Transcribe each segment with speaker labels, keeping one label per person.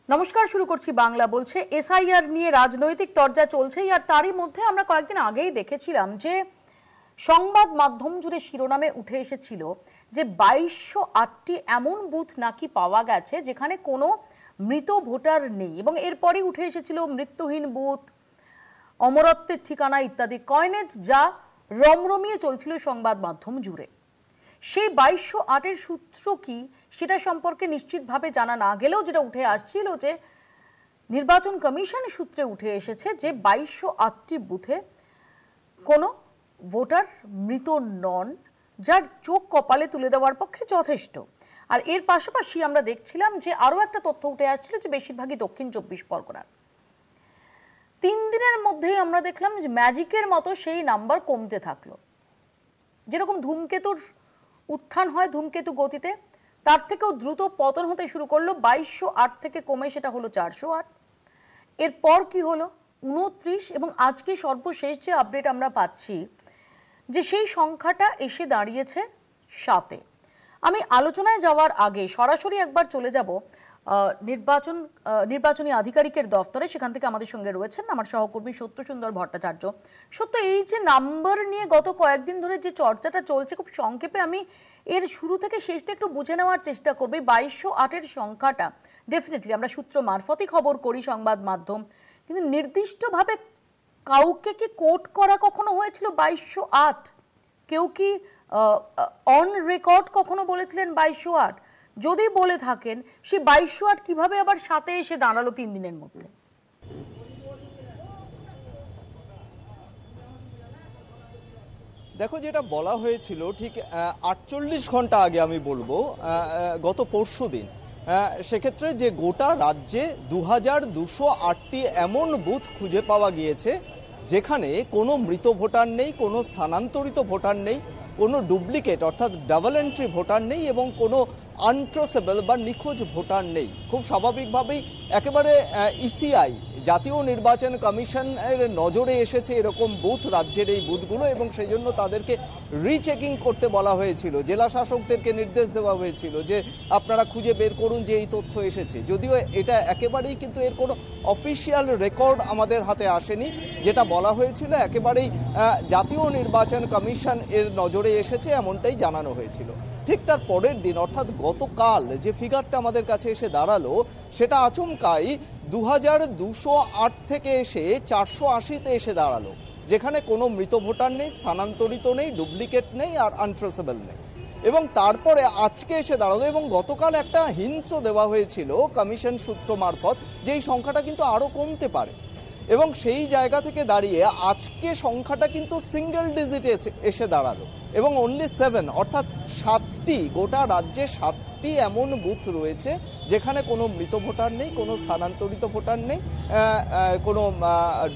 Speaker 1: নমস্কার, শুরু করছি বাংলা বলছে। এসআইআর নিয়ে রাজনৈতিক চর্চা চলছেই, আর তারই মধ্যে আমরা কয়েকদিন আগেই দেখেছিলাম যে সংবাদ মাধ্যম জুড়ে শিরোনামে উঠে এসেছিল যে 2208টি এমন বুথ নাকি পাওয়া গেছে যেখানে কোনো মৃত ভোটার নেই, এবং এরপরই উঠে এসেছিল মৃত্যুহীন বুথ, অমরত্বের ঠিকানা ইত্যাদি কয়নেজ, যা রমরমিয়ে চলছিল সংবাদ মাধ্যম জুড়ে। সেই 2208-এর সূত্র কি সেটা সম্পর্কে নিশ্চিতভাবে জানা না গেলেও যেটা উঠে আসছিল যে নির্বাচন কমিশনের সূত্রে উঠে এসেছে যে 2208টি বুথে কোনো ভোটার মৃত নন, যার চোখ কপালে তুলে দেওয়ার পক্ষে যথেষ্ট। আর এর পাশাপাশি আমরা দেখছিলাম যে আরও একটা তথ্য উঠে আসছিল যে বেশিরভাগই দক্ষিণ 24 পরগনার। 3 দিনের মধ্যেই আমরা দেখলাম যে ম্যাজিকের মতো সেই নাম্বার কমতে থাকলো। যেরকম ধূমকেতুর উত্থান হয় ধূমকেতু গতিতে, তার থেকেও দ্রুত পতন হতে শুরু করলো। 2208 থেকে কমে সেটা হলো 408। এরপর কি হলো 29, এবং আজকে সর্বশেষ যে আপডেট আমরা পাচ্ছি যে সেই সংখ্যাটা এসে দাঁড়িয়েছে 7-এ। আমি আলোচনায় যাওয়ার আগে সরাসরি একবার চলে যাব নির্বাচনী আধিকারিকের দফতরে। সেখান থেকে আমাদের সঙ্গে রয়েছেন আমার সহকর্মী সত্যসুন্দর ভট্টাচার্য। সত্য, এই যে নাম্বার নিয়ে গত কয়েকদিন ধরে যে চর্চাটা চলছে, খুব সংক্ষেপে আমি এর শুরু থেকে শেষটা একটু বুঝে নেওয়ার চেষ্টা করব। 2208-এর সংখ্যাটা ডেফিনেটলি আমরা সূত্র মারফতই খবর করি সংবাদ মাধ্যম, কিন্তু নির্দিষ্টভাবে কাউকে কি কোট করা কখনো হয়েছিল 2208? কেউ কি অন রেকর্ড কখনো বলেছিলেন 2208? যদি বলে থাকেন সেই 2208 কিভাবে আবার 7-এ এসে দাঁড়ালো 3 দিনের মধ্যে?
Speaker 2: দেখো, যেটা বলা হয়েছিল ঠিক 48 ঘন্টা আগে, আমি বলবো গত পরশু দিন, সেক্ষেত্রে যে গোটা রাজ্যে 2208টি এমন বুথ খুঁজে পাওয়া গিয়েছে যেখানে কোনো মৃত ভোটার নেই, কোনো স্থানান্তরিত ভোটার নেই, কোনো ডুপ্লিকেট অর্থাৎ ডাবল এন্ট্রি ভোটার নেই, এবং কোনো আনট্রেসেবল বা নিখোঁজ ভোটার নেই। খুব স্বাভাবিকভাবেই একেবারে ইসিআই জাতীয় নির্বাচন কমিশনের নজরে এসেছে এরকম বুথ, রাজ্যের এই বুথগুলো, এবং সেই জন্য তাদেরকে রিচেকিং করতে বলা হয়েছিল। জেলা শাসকদেরকে নির্দেশ দেওয়া হয়েছিল যে আপনারা খুঁজে বের করুন যে এই তথ্য এসেছে। যদিও এটা একেবারেই কিন্তু এর কোনো অফিসিয়াল রেকর্ড আমাদের হাতে আসেনি। যেটা বলা হয়েছিল একেবারেই জাতীয় নির্বাচন কমিশন এর নজরে এসেছে, এমনটাই জানানো হয়েছিল। ঠিক তার পরের দিন অর্থাৎ গতকাল যে ফিগারটা আমাদের কাছে এসে দাঁড়ালো সেটা আচমকাই 2208 থেকে এসে 480-তে এসে দাঁড়ালো, যেখানে কোনো মৃত ভোটার নেই, স্থানান্তরিত নেই, ডুপ্লিকেট নেই, আর আনট্রেসেবল নেই। এবং তারপরে আজকে এসে দাঁড়ালো, এবং গতকাল একটা হিন্টও দেওয়া হয়েছিল কমিশন সূত্র মারফত যে এই সংখ্যাটা কিন্তু আরও কমতে পারে, এবং সেই জায়গা থেকে দাঁড়িয়ে আজকে সংখ্যাটা কিন্তু সিঙ্গেল ডিজিটে এসে দাঁড়ালো, এবং অনলি 7 অর্থাৎ 7টি, গোটা রাজ্যে 7টি এমন বুথ রয়েছে যেখানে কোনো মৃত ভোটার নেই, কোনো স্থানান্তরিত ভোটার নেই, কোনো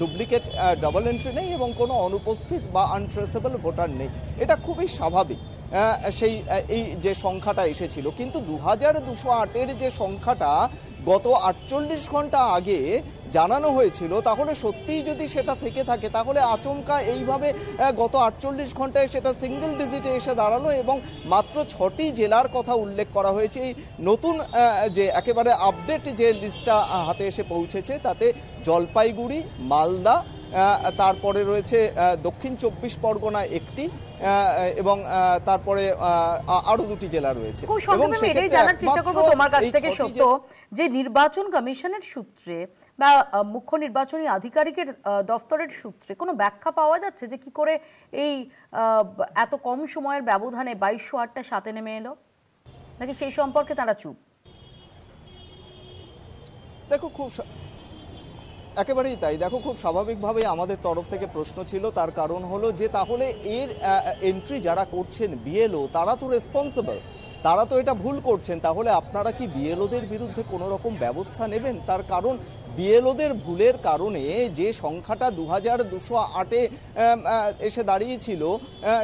Speaker 2: ডুপ্লিকেট ডাবল এন্ট্রি নেই, এবং কোনো অনুপস্থিত বা আনট্রেসেবল ভোটার নেই। এটা খুবই স্বাভাবিক এই যে সংখ্যাটা এসেছিল। কিন্তু 2208-এর যে সংখ্যাটা গত 48 ঘন্টা আগে জানানো হয়েছিল, তাহলে সত্যিই যদি সেটা থেকে থাকে তাহলে আচমকা এইভাবে গত 48 ঘন্টায় সেটা সিঙ্গেল ডিজিটে এসে দাঁড়ালো, এবং মাত্র 6টি জেলার কথা উল্লেখ করা হয়েছে। এই নতুন যে একেবারে আপডেট যে লিস্টটা হাতে এসে পৌঁছেছে তাতে জলপাইগুড়ি, মালদা, তারপরে রয়েছে দক্ষিণ 24 পরগনা একটি, এবং তারপরে আরো 2টি জেলা রয়েছে।
Speaker 1: এবং এটাই জানার চেষ্টা করব তোমার কাছ থেকে সত্য, যে নির্বাচন কমিশনের সূত্রে বা মুখ্য নির্বাচনী আধিকারিকের দফতরের সূত্রে কোনো ব্যাখ্যা পাওয়া যাচ্ছে যে কি করে এই এত কম সময়ের ব্যবধানে 2208টা 7-এ নেমে এলো, নাকি সেই সম্পর্কে তারা চুপ?
Speaker 2: দেখো, একেবারেই তাই। দেখো, খুব স্বাভাবিকভাবেই আমাদের তরফ থেকে প্রশ্ন ছিল, তার কারণ হলো যে তাহলে এর এন্ট্রি যারা করছেন বিএলও, তারা তো রেসপন্সিবল, তারা তো এটা ভুল করছেন, তাহলে আপনারা কি বিএলওদের বিরুদ্ধে কোনো রকম ব্যবস্থা নেবেন? তার কারণ বিএলওদের ভুলের কারণে যে সংখ্যাটা 2208-এ এসে দাঁড়িয়েছিল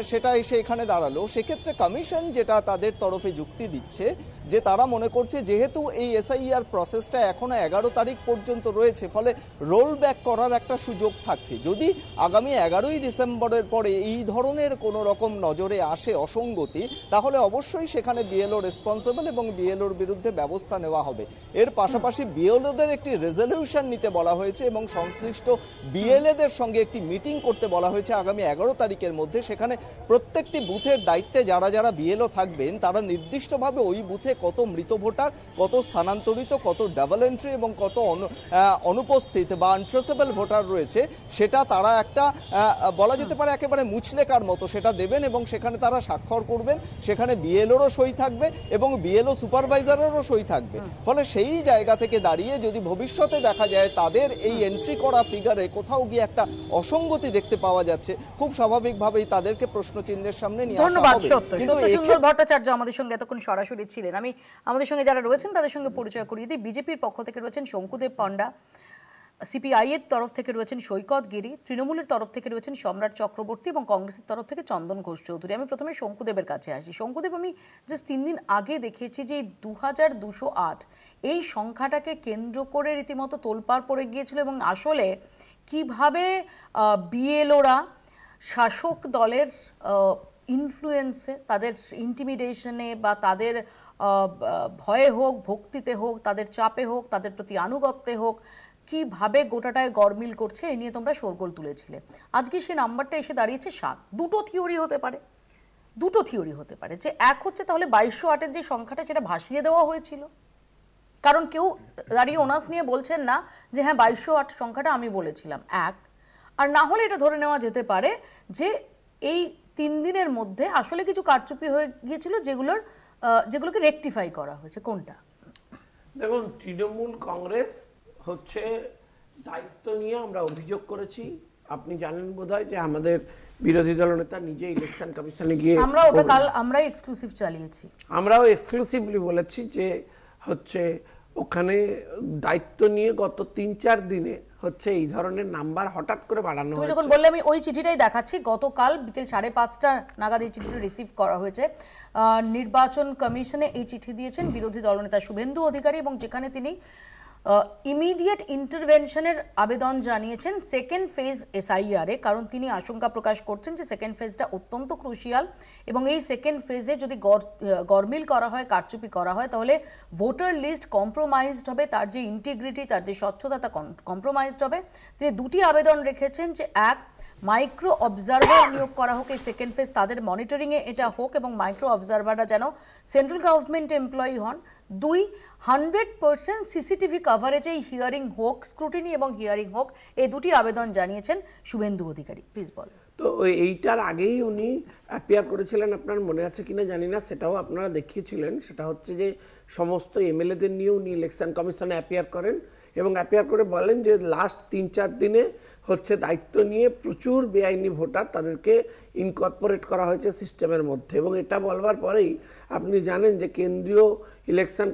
Speaker 2: সেটা এসে এখানে দাঁড়ালো। সেক্ষেত্রে কমিশন যেটা তাদের তরফে যুক্তি দিচ্ছে যে তারা মনে করছে যেহেতু এই এসআইআর প্রসেসটা এখনো 11 তারিখ পর্যন্ত রয়েছে, ফলে রোল ব্যাক করার একটা সুযোগ থাকছে। যদি আগামী 11ই ডিসেম্বরের পরে এই ধরনের কোনো রকম নজরে আসে অসঙ্গতি, তাহলে অবশ্যই সেখানে বিএলও রেসপন্সিবল এবং বিএলওর বিরুদ্ধে ব্যবস্থা নেওয়া হবে। এর পাশাপাশি বিএলওদের একটি রেজলিউশন নিতে বলা হয়েছে এবং সংশ্লিষ্ট বিএলএদের সঙ্গে একটি মিটিং করতে বলা হয়েছে আগামী 11 তারিখের মধ্যে। সেখানে প্রত্যেকটি বুথের দায়িত্বে যারা যারা বিএলও থাকবেন তারা নির্দিষ্টভাবে ওই বুথে কত মৃত ভোটার, কত স্থানান্তরিত, কত ডাবল এন্ট্রি এবং কত অনুপস্থিত বা আনট্রেসেবল ভোটার রয়েছে, সেটা তারা একটা বলা যেতে পারে একেবারে মুচলেকার মতো সেটা দেবেন এবং সেখানে তারা স্বাক্ষর করবেন। সেখানে বিএলওরও সই থাকবে এবং বিএলও সুপারভাইজারেরও সই থাকবে। ফলে সেই জায়গা থেকে দাঁড়িয়ে যদি ভবিষ্যতে দেখা যায় তাদের এই এন্ট্রি করা ফিগারে কোথাও গিয়ে একটা অসঙ্গতি দেখতে পাওয়া যাচ্ছে, খুব স্বাভাবিকভাবেই তাদেরকে প্রশ্নচিহ্নের সামনে নিয়ে আসা হবে।
Speaker 1: ধন্যবাদ সত্য সুন্দর ভট্টাচার্য আমাদের সঙ্গে এতক্ষণ সরাসরি ছিলেন। আমি আমাদের সঙ্গে যারা রয়েছেন তাদের সঙ্গে পরিচয় করিয়ে দিই। বিজেপির পক্ষ থেকে রয়েছেন শঙ্কুদেব পান্ডা, সিপিআই এর তরফ থেকে রয়েছেন সৈকত গিরি, তৃণমূলের তরফ থেকে রয়েছেন সম্রাট চক্রবর্তী এবং কংগ্রেসের তরফ থেকে চন্দন ঘোষ চৌধুরী। আমি প্রথমে শঙ্কুদেবের কাছে আসি। শঙ্কুদেব, আমি জাস্ট 3 দিন আগে দেখেছি যে 2208 এই সংখ্যাটাকে কেন্দ্র করে রীতিমতো তোলপাড় পড়ে গিয়েছিল এবং আসলে কিভাবে বিএলওরা শাসক দলের ইনফ্লুয়েন্সে, তাদের ইন্টিমিডেশনে বা তাদের ভয়ে হোক, ভক্তিতে হোক, তাদের চাপে হোক, তাদের প্রতি আনুগত্যে হোক, কিভাবে গোটাটায় গরমিল করছে এ নিয়ে তোমরা শোরগোল তুলেছিলে। আজকে সেই নাম্বারটা এসে দাঁড়িয়েছে 7। দুটো থিওরি হতে পারে যে এক হচ্ছে তাহলে 2208-এর যে সংখ্যাটা সেটা ভাসিয়ে দেওয়া হয়েছিল, কারণ কেউ দাঁড়িয়ে অনার্স নিয়ে বলছেন না যে হ্যাঁ 2208 সংখ্যাটা আমি বলেছিলাম, এক। আর না হলে এটা ধরে নেওয়া যেতে পারে যে এই 3 দিনের মধ্যে আসলে কিছু কারচুপি হয়ে গিয়েছিল যেগুলোকে রেকটিফাই করা হয়েছে। কোনটা?
Speaker 3: দেখুন, তৃণমূল কংগ্রেস হচ্ছে দায়িত্ব নিয়ে আমরা অভিযোগ করেছি। আপনি জানেন বোধহয় যে আমাদের বিরোধী দলনেতা নিজে ইলেকশন কমিশনে গিয়ে
Speaker 1: আমরাই এক্সক্লুসিভ চালিয়েছি,
Speaker 3: আমরাও এক্সক্লুসিভলি বলেছি যে হচ্ছে ওখানে দায়িত্ব নিয়ে গত 3-4 দিনে হচ্ছে এই ধরনের নাম্বার হঠাৎ করে বাড়ানো হয়েছে।
Speaker 1: যখন বললে আমি ওই চিঠিটাই দেখাচ্ছি, গতকাল বিকেল 5:30 নাগাদ এই চিঠিটা রিসিভ করা হয়েছে। নির্বাচন কমিশনে এই চিঠি দিয়েছেন বিরোধী দলনেতা শুভেন্দু অধিকারী এবং যেখানে তিনি ইমিডিয়েট ইন্টারভেনশনের আবেদন জানিয়েছেন সেকেন্ড ফেজ এসআইআর-এ, কারণ তিনি আশঙ্কা প্রকাশ করছেন যে সেকেন্ড ফেজটা অত্যন্ত ক্রুশিয়াল এবং এই সেকেন্ড ফেজে যদি গরমিল করা হয়, কারচুপি করা হয়, তাহলে ভোটার লিস্ট কম্প্রোমাইজড হবে, তার যে ইন্টিগ্রিটি, তার যে স্বচ্ছতা তা কম্প্রোমাইজড হবে। তিনি 2টি আবেদন রেখেছেন যে এক, মাইক্রো অবজারভার নিয়োগ করা হোক এই সেকেন্ড ফেজ, তাদের মনিটরিংয়ে এটা হোক এবং মাইক্রো অবজারভাররা যেন সেন্ট্রাল গভর্নমেন্ট এমপ্লয়ি হন। 2, 100% সিসিটিভি কাভারেজে হিয়ারিং হোক, স্ক্রুটিনি এবং হিয়ারিং হোক। এই 2টি আবেদন জানিয়েছেন শুভেন্দু অধিকারী। প্লিজ বল।
Speaker 3: তো এইটার আগেই উনি অ্যাপিয়ার করেছিলেন, আপনার মনে আছে কিনা জানি না, সেটাও আপনারা দেখিয়েছিলেন। সেটা হচ্ছে যে সমস্ত এমএলএদের নিয়ে উনি ইলেকশন কমিশনে অ্যাপিয়ার করেন এবং অ্যাপিয়ার করে বলেন যে লাস্ট 3-4 দিনে হচ্ছে দায়িত্ব নিয়ে প্রচুর বেআইনি ভোটার তাদেরকে ইনকর্পোরেট করা হয়েছে সিস্টেমের মধ্যে। এবং এটা বলবার পরেই আপনি জানেন যে কেন্দ্রীয় ইলেকশন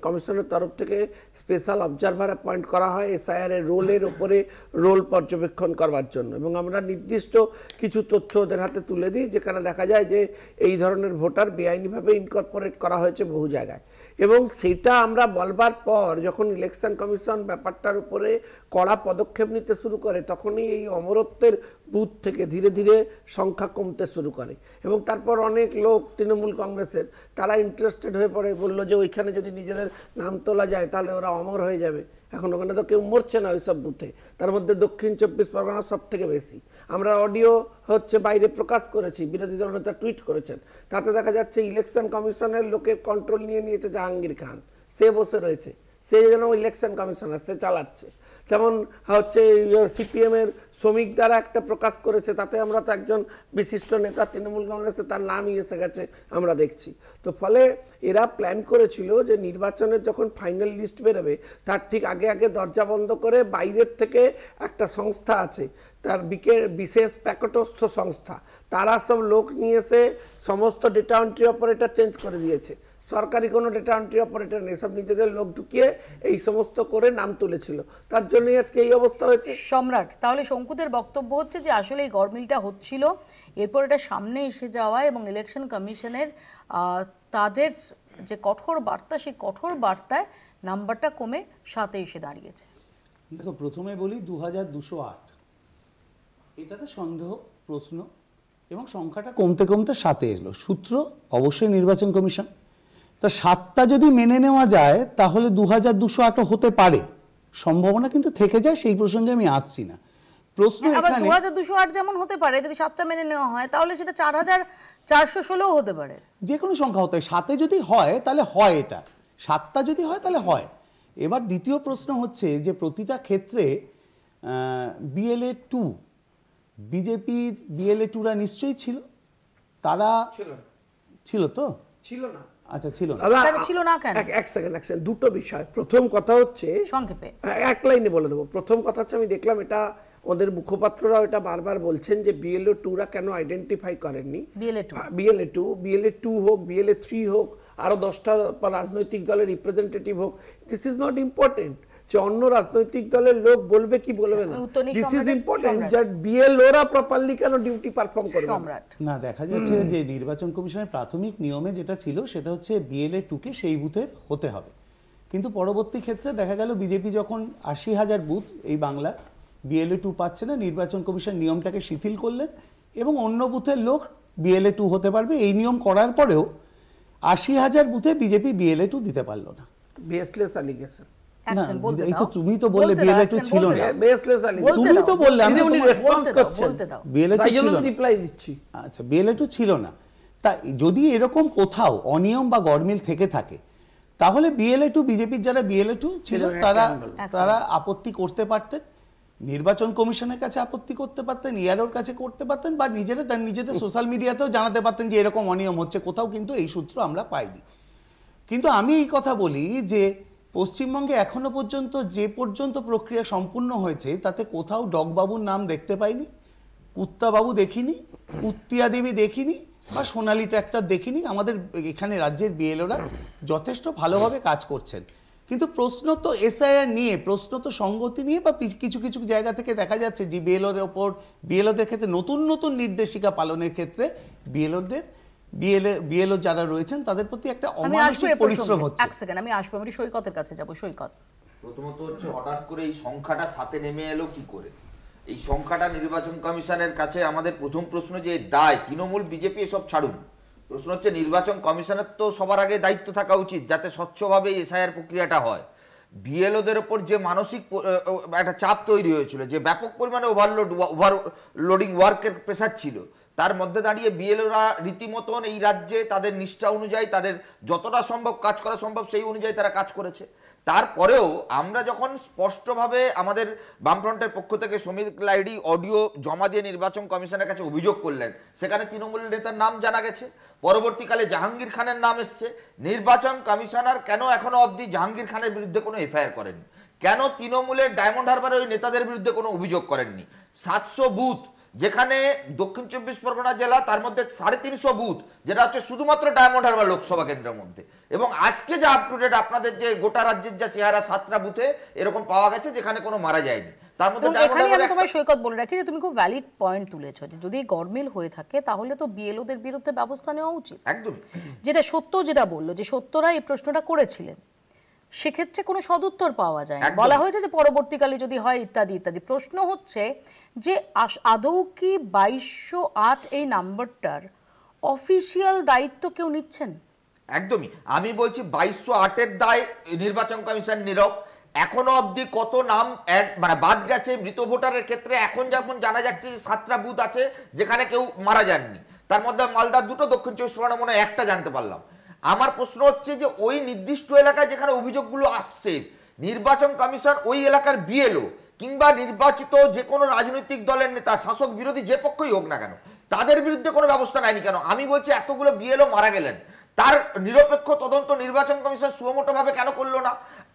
Speaker 3: কমিশনের তরফ থেকে স্পেশাল অবজারভার অ্যাপয়েন্ট করা হয় এসআইআর-এর রোলের ওপরে রোল পর্যবেক্ষণ করবার জন্য। এবং আমরা নির্দিষ্ট কিছু তথ্য ওদের হাতে তুলে দিই যেখানে দেখা যায় যে এই ধরনের ভোটার বেআইনিভাবে ইনকর্পোরেট করা হয়েছে বহু জায়গায়। এবং সেটা আমরা বলবার পর যখন ইলেকশন কমিশন ব্যাপারটার উপরে কড়া পদক্ষেপ নিতে শুরু করে, তখনই এই অমরত্বের বুথ থেকে ধীরে ধীরে সংখ্যা কমতে শুরু করে। এবং তারপর অনেক লোক তৃণমূল কংগ্রেসের তারা ইন্টারেস্টেড হয়ে পড়ে, বললো যে ওইখানে যদি নিজেদের নাম তোলা যায় তাহলে ওরা অমর হয়ে যাবে। এখন ওখানে তো কেউ মরছে না ওইসব বুথে, তার মধ্যে দক্ষিণ 24 পরগনা সব থেকে বেশি। আমরা অডিও হচ্ছে বাইরে প্রকাশ করেছি, বিরোধী দলনেতা টুইট করেছেন, তাতে দেখা যাচ্ছে ইলেকশন কমিশনের লোকের কন্ট্রোল নিয়ে নিয়েছে জাহাঙ্গীর খান। সে বসে রয়েছে, সে যেন ইলেকশন কমিশনার, সে চালাচ্ছে। যেমন হচ্ছে সিপিএমের শ্রমিক দ্বারা একটা প্রকাশ করেছে, তাতে আমরা তো একজন বিশিষ্ট নেতা তৃণমূল কংগ্রেসে তার নামই এসে গেছে আমরা দেখছি। তো ফলে এরা প্ল্যান করেছিল যে নির্বাচনের যখন ফাইনাল লিস্ট বেরোবে তার ঠিক আগে আগে দরজা বন্ধ করে বাইরের থেকে একটা সংস্থা আছে, তার বিশেষ প্যাকেটস্থ সংস্থা, তারা সব লোক নিয়ে এসে সমস্ত ডেটা এন্ট্রি অপারেটর চেঞ্জ করে দিয়েছে। সরকারি কোনো ডেটা এন্ট্রি অপারেটর নেই, সব নিজেদের লোক ঢুকিয়ে এই সমস্ত করে নাম তুলেছিল, তার জন্যই আজকে এই অবস্থা হয়েছে।
Speaker 1: সম্রাট, তাহলে শঙ্কুদের বক্তব্য হচ্ছে যে আসলে এই গরমিলটা হচ্ছিল, এরপর এটা সামনে এসে যাওয়া এবং ইলেকশন কমিশনের তাদের যে কঠোর বার্তা, সেই কঠোর বার্তায় নাম্বারটা কমে 7-এ এসে দাঁড়িয়েছে।
Speaker 4: দেখো, প্রথমে বলি 2208, এটাতে সন্দেহ প্রশ্ন, এবং সংখ্যাটা কমতে কমতে 7-এ এলো। সূত্র অবশ্যই নির্বাচন কমিশন। তা 7টা যদি মেনে নেওয়া যায় তাহলে 2208 হতে পারে, সম্ভাবনা কিন্তু থেকে যায়, সেই প্রসঙ্গে আমি আসছি না। প্রশ্ন
Speaker 1: আবার
Speaker 4: এখানে
Speaker 1: 2208 যেমন হতে পারে, যদি 7টা মেনে নেওয়া হয় তাহলে সেটা 4416 হতে পারে।
Speaker 4: যে কোনো সংখ্যা হতে, 7-এ যদি হয় তাহলে হয়, এটা 7টা যদি হয় তাহলে হয়। এবার দ্বিতীয় প্রশ্ন হচ্ছে যে প্রতিটা ক্ষেত্রে BLA 2, বিজেপির BLA 2রা নিশ্চয়ই ছিল, তারা ছিল তো?
Speaker 3: ছিল না।
Speaker 4: আচ্ছা, ছিল না।
Speaker 1: কেন ছিল না? কেন?
Speaker 3: এক সেকেন্ড, দুটো বিষয়। প্রথম কথা হচ্ছে,
Speaker 1: সংক্ষেপে
Speaker 3: এক লাইনে বলে দেবো। প্রথম কথা হচ্ছে, আমি দেখলাম এটা ওদের মুখপাত্ররাও এটা বারবার বলছেন যে BLA 2রা কেন আইডেন্টিফাই করেননি। BLA 2 হোক, BLA 3 হোক, আরো 10টা রাজনৈতিক দলের রিপ্রেজেন্টেটিভ হোক, দিস ইজ নট ইম্পর্টেন্ট যে অন্য রাজনৈতিক দলের লোক বলবে কি বলবে না। দিস ইজ ইম্পর্টেন্ট যে BLOরা প্রপারলি কেন ডিউটি পারফর্ম করবে
Speaker 4: না। দেখা যাচ্ছে যে নির্বাচন কমিশনের প্রাথমিক নিয়মে যেটা ছিল সেটা হচ্ছে BLA 2কে সেই বুথের হতে হবে, কিন্তু পরবর্তী ক্ষেত্রে দেখা গেল বিজেপি যখন 80,000 বুথ এই বাংলা BLA 2 পাচ্ছে না, নির্বাচন কমিশন নিয়মটাকে শিথিল করলেন এবং অন্য বুথের লোক BLA 2 হতে পারবে। এই নিয়ম করার পরেও 80,000 বুথে বিজেপি BLA 2 দিতে পারলো না।
Speaker 3: Baseless allegation.
Speaker 4: না, এই তো তুমি তো বললে BLA 2 ছিল না।
Speaker 3: বেসলেস অ্যালিগেশন
Speaker 4: তুমি তো বললে, আমি
Speaker 3: উনি রেসপন্স করছেন,
Speaker 4: BLA 2 ছিল না,
Speaker 3: রিপ্লাই দিচ্ছি।
Speaker 4: আচ্ছা, BLA 2 ছিল না। তা যদি এরকম কোথাও অনিয়ম বা গরমিল থেকে থাকে তাহলে BLA 2, বিজেপির যারা BLA 2 ছিল তারা আপত্তি করতে পারতেন, নির্বাচন কমিশনের কাছে আপত্তি করতে পারতেন, ইয়ারোর কাছে করতে পারতেন, বা নিজেদের সোশ্যাল মিডিয়াতেও জানাতে পারতেন যে এরকম অনিয়ম হচ্ছে। কোথাও কিন্তু এই সূত্র আমরা পাইনি। কিন্তু আমি এই কথা বলি যে পশ্চিমবঙ্গে এখনো পর্যন্ত যে পর্যন্ত প্রক্রিয়া সম্পূর্ণ হয়েছে তাতে কোথাও ডগবাবুর নাম দেখতে পাইনি, কুত্তাবাবু দেখিনি, কুত্তিয়া দেবী দেখিনি, বা সোনালী ট্র্যাক্টর দেখিনি। আমাদের এখানে রাজ্যের BLOরা যথেষ্ট ভালোভাবে কাজ করছেন। কিন্তু প্রশ্ন তো SIR নিয়ে, প্রশ্ন তো সংগতি নিয়ে, বা কিছু কিছু জায়গা থেকে দেখা যাচ্ছে যে BLOদের ক্ষেত্রে নতুন নতুন নির্দেশিকা পালনের ক্ষেত্রে BLO যারা রয়েছেন তাদের প্রতি একটা অমানসিক পরিশ্রম হচ্ছে।
Speaker 1: এক সেকেন্ড, আমি আসবো, আমি সৈকতের কাছে যাব। সৈকত,
Speaker 5: প্রথমত হচ্ছে হঠাৎ করে এই সংখ্যাটা 7-এ নেমে এলো কি করে? এই সংখ্যাটা নির্বাচন কমিশনের কাছে আমাদের প্রথম প্রশ্ন যে দায়, তৃণমূল বিজেপি এসব ছাড়ুন, প্রশ্ন হচ্ছে নির্বাচন কমিশনের তো সবার আগে দায়িত্ব থাকা উচিত যাতে স্বচ্ছভাবে SIR প্রক্রিয়াটা হয়। BLOদের ওপর যে মানসিক একটা চাপ তৈরি হয়েছিল, যে ব্যাপক পরিমাণে ওভারলোডিং ওয়ার্কের প্রেসার ছিল, তার মধ্যে দাঁড়িয়ে BLOরা রীতিমতন এই রাজ্যে তাদের নিষ্ঠা অনুযায়ী তাদের যতটা সম্ভব কাজ করা সম্ভব সেই অনুযায়ী তারা কাজ করেছে। তারপরেও আমরা যখন স্পষ্টভাবে আমাদের বামফ্রন্টের পক্ষ থেকে সমীর লাইডি অডিও জমা দিয়ে নির্বাচন কমিশনের কাছে অভিযোগ করলেন, সেখানে তৃণমূল নেতার নাম জানা গেছে, পরবর্তীকালে জাহাঙ্গীর খানের নাম এসছে। নির্বাচন কমিশনার কেন এখনো অবধি জাহাঙ্গীর খানের বিরুদ্ধে কোনো FIR করেননি? কেন তৃণমূলের ডায়মন্ড হারবারের ওই নেতাদের বিরুদ্ধে কোনো অভিযোগ করেননি? 700 বুথ, যেখানে দক্ষিণ 24 পরগনা জেলা, তার মধ্যে 350 বুথ, যেটা হচ্ছে শুধুমাত্র ডায়মন্ড হারবার লোকসভা কেন্দ্রের মধ্যে। এবং আজকে যা আপ টু ডেট আপনাদের যে গোটা রাজ্যের যা চেহারা, 7টা বুথে এরকম পাওয়া গেছে যেখানে কোনো মারা যায়নি। তার মধ্যে
Speaker 1: আমি তোমায় সৈকত বলে রাখি যে তুমি খুব ভ্যালিড পয়েন্ট তুলেছো যে যদি গরমিল হয়ে থাকে তাহলে তো BLOদের বিরুদ্ধে ব্যবস্থা নেওয়া উচিত।
Speaker 5: একদম,
Speaker 1: যেটা সত্য, যেটা বললো যে সত্যরা এই প্রশ্নটা করেছিলেন, সেক্ষেত্রে কোনো সদুত্তর পাওয়া যায় না। বলা হয়েছে যে পরবর্তীকালে যদি হয় ইত্যাদি ইত্যাদি। প্রশ্ন হচ্ছে যে আদৌ কি 2208 এই নাম্বারটার অফিসিয়াল দায়িত্ব কেউ নিচ্ছেন?
Speaker 5: একদমই, আমি বলছি 2208-এর দায় নির্বাচন কমিশন নীরব। এখনো অবধি কত নাম মানে বাদ গেছে মৃত ভোটারের ক্ষেত্রে, এখন যেমন জানা যাচ্ছে 7টা বুথ আছে যেখানে কেউ মারা যাননি, তার মধ্যে মালদার 2টো, দক্ষিণ 24 পরগনা মনে হয় 1টা জানতে পারলাম। আমার প্রশ্ন হচ্ছে যে ওই নির্দিষ্ট এলাকায় যেখানে অভিযোগগুলো আসছে, নির্বাচন কমিশন ওই এলাকার BLO কিংবা নির্বাচিত যে কোনো রাজনৈতিক দলের নেতা, শাসক বিরোধী যে পক্ষই হোক না কেন, তাদের বিরুদ্ধে কোনো ব্যবস্থা নেয়নি কেন? আমি বলছি এতগুলো BLO মারা গেলেন, তার নিরপেক্ষ তদন্ত নির্বাচন কমিশন সুমোটোভাবে কেন করলো না?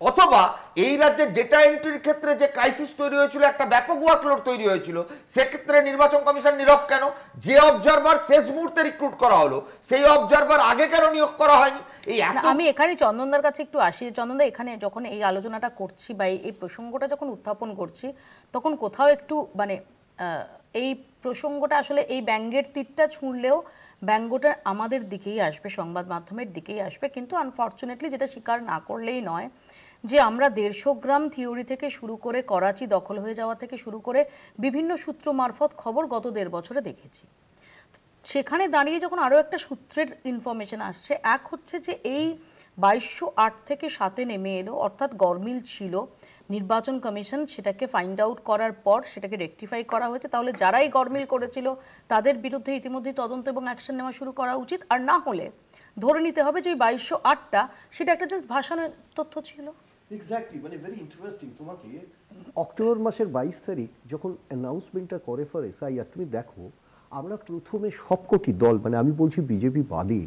Speaker 5: অথবা এই রাজ্যের ডেটা এন্ট্রির ক্ষেত্রে যে ক্রাইসিস তৈরি হয়েছিল, একটা ব্যাপক ওয়ার্কলোড তৈরি হয়েছিল, সেক্ষেত্রে নির্বাচন কমিশন নীরব কেন? যে অবজারভার শেষ মুহূর্তে রিক্রুট করা হলো, সেই অবজারভার আগে কেন নিয়োগ করা হয়নি?
Speaker 1: আমি এখানে চন্দনদার কাছে একটু আসি। চন্দনদা, এখানে যখন এই আলোচনাটা করছি বা এই প্রসঙ্গটা যখন উত্থাপন করছি, তখন কোথাও একটু মানে এই প্রসঙ্গটা আসলে এই ব্যঙ্গের তীরটা ছুঁড়লেও ব্যঙ্গটা আমাদের দিকেই আসবে, সংবাদ মাধ্যমের দিকেই আসবে। কিন্তু আনফর্চুনেটলি যেটা স্বীকার না করলেই নয় যে আমরা 150 গ্রাম থিওরি থেকে শুরু করে করাচি দখল হয়ে যাওয়া থেকে শুরু করে বিভিন্ন সূত্র মারফত খবর গত 1.5 বছরে দেখেছি। সেখানে দাঁড়িয়ে যখন আরও একটা সূত্রের ইনফরমেশন আসছে, এক হচ্ছে যে এই 2208 থেকে 7-এ নেমে এলো, অর্থাৎ গরমিল ছিল, নির্বাচন কমিশন সেটাকে ফাইন্ড আউট করার পর সেটাকে রেকটিফাই করা হয়েছে। তাহলে যারাই গরমিল করেছিল তাদের বিরুদ্ধে ইতিমধ্যেই তদন্ত এবং অ্যাকশন নেওয়া শুরু করা উচিত। আর না হলে ধরে নিতে হবে যে ওই 2208টা সেটা একটা জাস্ট ভাষণের তথ্য ছিল।
Speaker 6: এক্স্যাক্টলি, মানে ভেরি ইন্টারেস্টিং। তোমাকে অক্টোবর মাসের 22 তারিখ যখন অ্যানাউন্সমেন্টটা করে ফর এসআইআর, তুমি দেখো আমরা প্রথমে সবকটি দল, মানে আমি বলছি বিজেপি বাদে,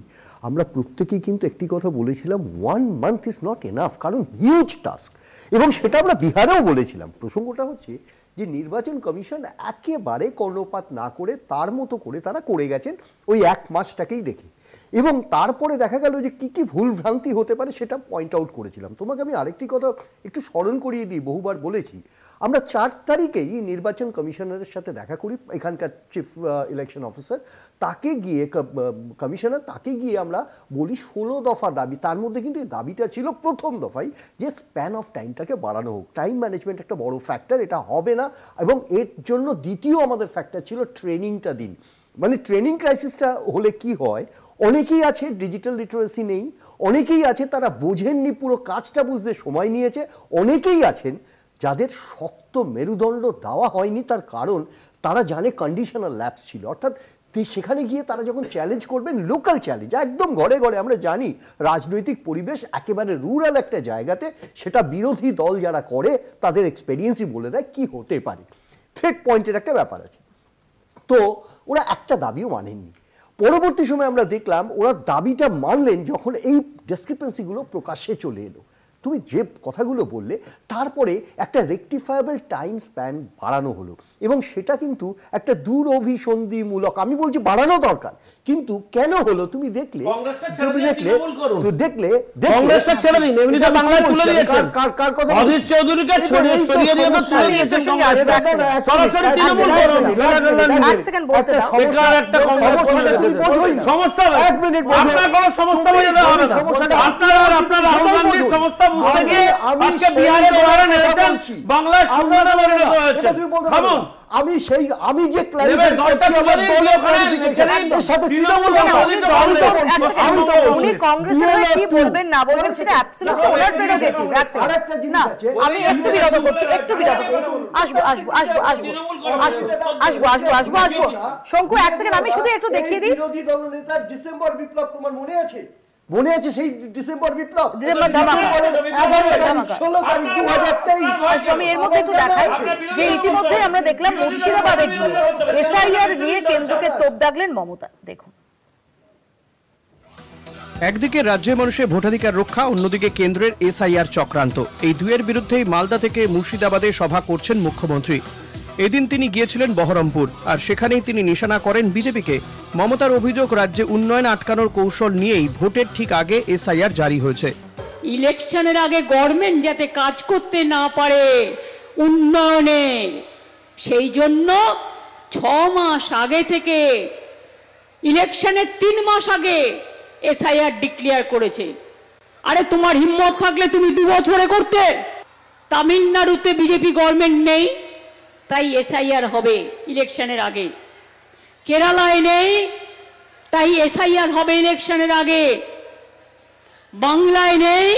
Speaker 6: আমরা প্রত্যেকেই কিন্তু একটি কথা বলেছিলাম, 1 month ইজ নট এনাফ, কারণ হিউজ টাস্ক। এবং সেটা আমরা বিহারেও বলেছিলাম। প্রসঙ্গটা হচ্ছে যে নির্বাচন কমিশন একেবারে কর্ণপাত না করে তার মতো করে তারা করে গেছেন ওই 1 মাসটাকেই দেখে, এবং তারপরে দেখা গেল যে কী কী ভুল ভ্রান্তি হতে পারে সেটা পয়েন্ট আউট করেছিলাম। তোমাকে আমি আরেকটি কথা একটু স্মরণ করিয়ে দিই, বহুবার বলেছি, আমরা 4 তারিখেই নির্বাচন কমিশনারের সাথে দেখা করি, এখানকার চিফ ইলেকশন অফিসার, তাকে গিয়ে কমিশনার তাকে গিয়ে আমরা বলি 16 দফা দাবি। তার মধ্যে কিন্তু এই দাবিটা ছিল প্রথম দফাই যে স্প্যান অফ টাইমটাকে বাড়ানো হোক। টাইম ম্যানেজমেন্ট একটা বড় ফ্যাক্টর, এটা হবে না। এবং এর জন্য দ্বিতীয় আমাদের ফ্যাক্টর ছিল ট্রেনিংটা দিন। মানে ট্রেনিং ক্রাইসিসটা হলে কি হয়, অনেকেই আছে ডিজিটাল লিটারেসি নেই, অনেকেই আছে তারা বোঝেননি, পুরো কাজটা বুঝতে সময় নিয়েছে, অনেকেই আছেন যাদের শক্ত মেরুদণ্ড দেওয়া হয়নি, তার কারণ তারা জানে কন্ডিশনাল ল্যাপস ছিল। অর্থাৎ সেখানে গিয়ে তারা যখন চ্যালেঞ্জ করবেন, লোকাল চ্যালেঞ্জ একদম ঘরে ঘরে, আমরা জানি রাজনৈতিক পরিবেশ একেবারে রুরাল একটা জায়গাতে, সেটা বিরোধী দল যারা করে তাদের এক্সপেরিয়েন্সই বলে দেয় কি হতে পারে। থ্রেট পয়েন্টের একটা ব্যাপার আছে। তো ওরা একটা দাবিও মানেননি। পরবর্তী সময় আমরা দেখলাম ওরা দাবিটা মানলেন যখন এই ডিসক্রিপেন্সিগুলো প্রকাশ্যে চলে এলো। তুমি যে কথাগুলো বললে, তারপরে একটা রেকটিফায়েবল টাইম স্প্যান বাড়ানো হলো, এবং সেটা কিন্তু একটা দূরভিসন্ধিমূলক, আমি বলছি বাড়ানো দরকার, কিন্তু কেন হলো তুমি দেখলে,
Speaker 3: কংগ্রেসটা ছেড়ে দিন, এমনিতে বাংলায় তুলে দিয়েছেন, কার কথা অধীর চৌধুরীকে সরিয়ে দিয়ে তো তুলে দিয়েছেন কংগ্রেস, সরাসরি তৃণমূল করুন।
Speaker 1: এক সেকেন্ড বলতে দাও,
Speaker 3: বেকার একটা কংগ্রেস সমস্যা, এক মিনিট, আপনার কোনো সমস্যা বোঝাতে হবে না, আপনার রাহুল গান্ধীর সমস্যা বুঝতে গিয়ে আজকে বিহারে উদাহরণ এনেছেন, বাংলার শূন্যতা পরিণত হয়েছে। থামুন,
Speaker 6: আমি যে
Speaker 1: উনি কংগ্রেসের হয়ে কি বলবেন না বলবেন সেটা অ্যাবসলিউটলি ওনার প্রেরোগেটিভ। আরেকটা জিনিস আছে, আমি একটু বিরত করছি, আসবো শঙ্কু, এক সেকেন্ড আমি শুধু একটু দেখিয়ে দিই।
Speaker 6: বিরোধী দলনেতা ডিসেম্বর বিপ্লব তোমার মনে আছে? মনে আছে সেই ডিসেম্বর বিপ্লব?
Speaker 1: আমি এর মধ্যে একটু দেখাই যে ইতিমধ্যে আমরা দেখলাম মুর্শিদাবাদে গিয়ে এসআইআর নিয়ে কেন্দ্রকে তোপ দাগলেন মমতা। দেখুন,
Speaker 7: একদিকে রাজ্যের মানুষের ভোটাধিকার রক্ষা, অন্যদিকে কেন্দ্রের এসআইআর চক্রান্ত, এই দুয়ের বিরুদ্ধেই মালদা থেকে মুর্শিদাবাদে সভা করছেন মুখ্যমন্ত্রী। এদিন তিনি গিয়েছিলেন বহরমপুর, আর সেখানেই তিনি নিশানা করেন বিজেপিকে। মমতার অভিযোগ, রাজ্যে উন্নয়ন আটকানোর কৌশল নিয়েই ভোটের ঠিক আগে এসআইআর জারি হয়েছে।
Speaker 8: ইলেকশনের আগে গভর্নমেন্ট যাতে কাজ করতে না পারে উন্নয়নে, সেই জন্য 6 মাস আগে থেকে, ইলেকশনের 3 মাস আগে এসআইআর ডিক্লেয়ার করেছে। আরে তোমার হিম্মত থাকলে তুমি 2 বছরে করতে। তামিলনাড়ুতে বিজেপি গভর্নমেন্ট নেই, তাই এসআইআর হবে ইলেকশনের আগে। কেরালায় নেই, তাই এসআইআর হবে ইলেকশনের আগে। বাংলায় নেই,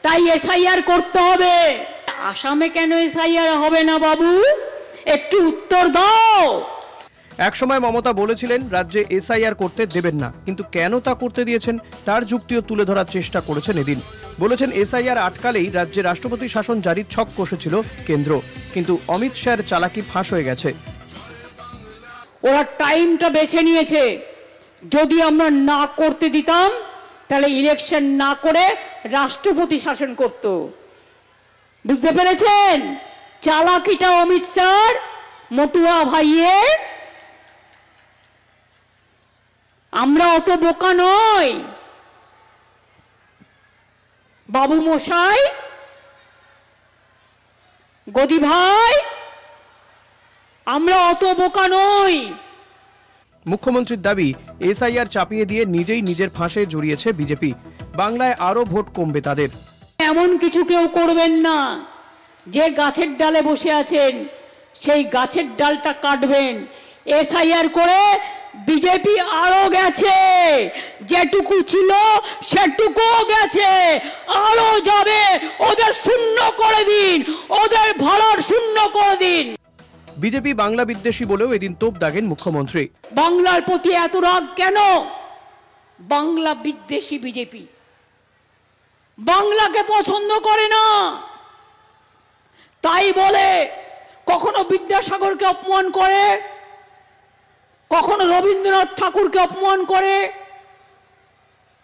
Speaker 8: তাই এসআইআর করতে হবে। আসামে কেন এসআইআর হবে না বাবু, একটু উত্তর দাও।
Speaker 7: একসময় মমতা বলেছিলেন রাজ্যে এসআইআর করতে দেবেন না, কিন্তু কেন তা করতে দিয়েছেন তার যুক্তিও তুলে ধরার চেষ্টা করেছেন এদিন। বলেছেন এসআইআর আটকালেই রাজ্যে রাষ্ট্রপতি শাসন জারির ছক কষেছিল কেন্দ্র, কিন্তু অমিত শাহের চালাকি ফাঁস হয়ে গেছে।
Speaker 8: ওরা টাইমটা বেছে নিয়েছে, যদি আমরা না করতে দিতাম তাহলে ইলেকশন না করে রাষ্ট্রপতি শাসন করত। বুঝতে পেরেছেন চালাকিটা অমিত শাহ, মটুয়া ভাইয়ের? আমরা অত বোকা নই বাবু মশাই, গদি ভাই, আমরা অত বোকা নই।
Speaker 7: মুখ্যমন্ত্রীর দাবি, এসআইআর চাপিয়ে দিয়ে নিজেই নিজের ফাঁসে জড়িয়েছে বিজেপি। বাংলায় আরও ভোট কমবে তাদের।
Speaker 8: এমন কিছু কেউ করবেন না, যে গাছের ডালে বসে আছেন সেই গাছের ডালটা কাটবেন। এসআইআর করে বিজেপি আরো গেছে, যেটুকু ছিল সেটুকুও গেছে, আরো যাবে। ওদের শূন্য করে দিন, ওদের ভাড়ার শূন্য করে দিন।
Speaker 7: বিজেপি বাংলা বিদ্বেষী বলেও এদিন তোপ দাগেন মুখ্যমন্ত্রী।
Speaker 8: বাংলার প্রতি এত রাগ কেন? বাংলা বিদ্বেষী বিজেপি বাংলাকে পছন্দ করে না, তাই বলে কখনো বিদ্যাসাগরকে অপমান করে, কখনো রবীন্দ্রনাথ ঠাকুরকে অপমান করে,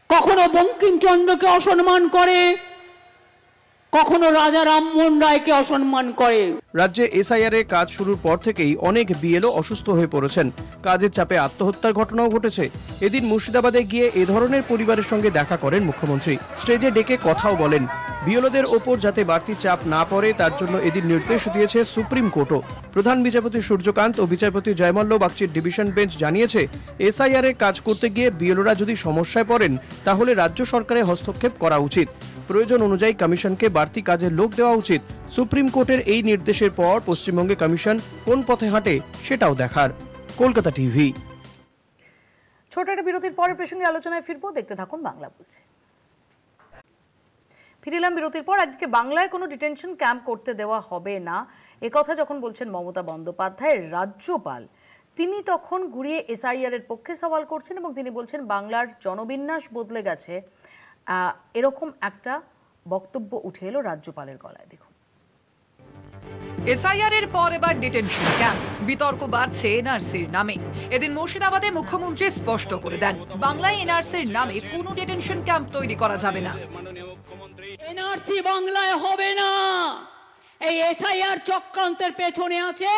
Speaker 8: কখনো বঙ্কিমচন্দ্রকে অসম্মান করে, কখনো রাজা রামমোহন রায়কে অসম্মান করে।
Speaker 7: রাজ্যে এসআইআর এর কাজ শুরুর পর থেকেই অনেক বিএলও অসুস্থ হয়ে পড়েছেন। কাজের চাপে আত্মহত্যার ঘটনাও ঘটেছে। এদিন মুর্শিদাবাদে গিয়ে এ ধরনের পরিবারের সঙ্গে দেখা করেন মুখ্যমন্ত্রী। স্টেজে ডেকে কথাও বলেন। বিএলওদের ওপর যাতে বাড়তি চাপ না পড়ে তার জন্য এদিন নির্দেশ দিয়েছে সুপ্রিম কোর্টও। প্রধান বিচারপতি সূর্যকান্ত ও বিচারপতি জয়মল্ল বাগচির ডিভিশন বেঞ্চ জানিয়েছে, এসআইআর এর কাজ করতে গিয়ে বিএলওরা যদি সমস্যায় পড়েন তাহলে রাজ্য সরকারের হস্তক্ষেপ করা উচিত। প্রয়োজন অনুযায়ী কমিশনকে বাড়তি কাজের লোক দেওয়া উচিত। সুপ্রিম কোর্টের এই নির্দেশের পর পশ্চিমবঙ্গে কমিশন কোন পথে হাঁটে সেটাও দেখার। কলকাতা টিভি।
Speaker 1: ছোট একটা বিরতির পরে প্রসঙ্গে আলোচনায় ফিরবো, দেখতে থাকুন বাংলা বলছে। ফিরিলাম বিরতির পর। একদিকে বাংলায় কোনো ডিটেনশন ক্যাম্প করতে দেওয়া হবে না একথা যখন বলছেন মমতা বন্দ্যোপাধ্যায়, রাজ্যপাল তিনি তখন ঘুরিয়ে এসআইআর এর পক্ষে সওয়াল করছেন এবং তিনি বলছেন বাংলার জনবিন্যাস বদলে গেছে। এরকম একটা বক্তব্য উঠে এলো রাজ্যপালের গলায়। দেখুন,
Speaker 9: এসআইআর এর পর এবার ডিটেনশন ক্যাম্প, বিতর্ক বাড়ছে এনআরসির নামে। এদিন মুর্শিদাবাদে মুখ্যমন্ত্রী স্পষ্ট করে দেন, বাংলায় এনআরসির নামে কোনো ডিটেনশন ক্যাম্প তৈরি করা যাবে না।
Speaker 8: এনআরসি বাংলায় হবে না। এই এসআইআর চক্রান্তের পেছনে আছে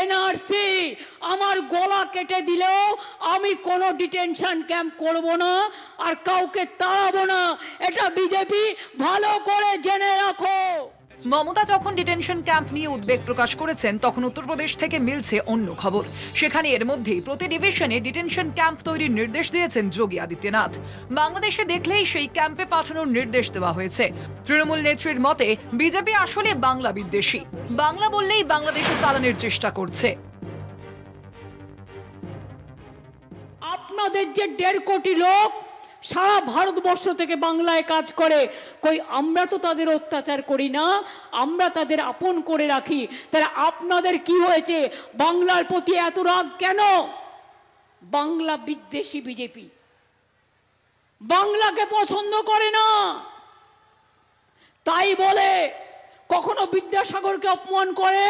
Speaker 8: এনআরসি। আমার গলা কেটে দিলেও আমি কোনো ডিটেনশন ক্যাম্প করব না আর কাউকে তাড়াবো না, এটা বিজেপি ভালো করে জেনে রাখো।
Speaker 9: মমতা যখন ডিটেনশন ক্যাম্প নিয়ে উদ্বেগ প্রকাশ করেছেন তখন উত্তরপ্রদেশ থেকে মিলছে অন্য খবর। সেখানে এর মধ্যেই প্রতি ডিভিশনে ডিটেনশন ক্যাম্প তৈরির নির্দেশ দিয়েছেন যোগী আদিত্যনাথ। বাংলাদেশে দেখলেই সেই ক্যাম্পে পাঠানোর নির্দেশ দেওয়া হয়েছে। তৃণমূল নেত্রীর মতে বিজেপি আসলে বাংলা বিদ্বেষী, বাংলা বললেই বাংলাদেশে চালানোর চেষ্টা করছে।
Speaker 8: আপনাদের যে 1.5 কোটি লোক সারা ভারতবর্ষ থেকে বাংলায় কাজ করে, কই আমরা তো তাদের অত্যাচার করি না, আমরা তাদের আপন করে রাখি। তাহলে আপনাদের কি হয়েছে? বাংলার প্রতি এত রাগ কেন? বাংলা বিদ্বেষী বিজেপি বাংলাকে পছন্দ করে না, তাই বলে কখনো বিদ্যাসাগরকে অপমান করে,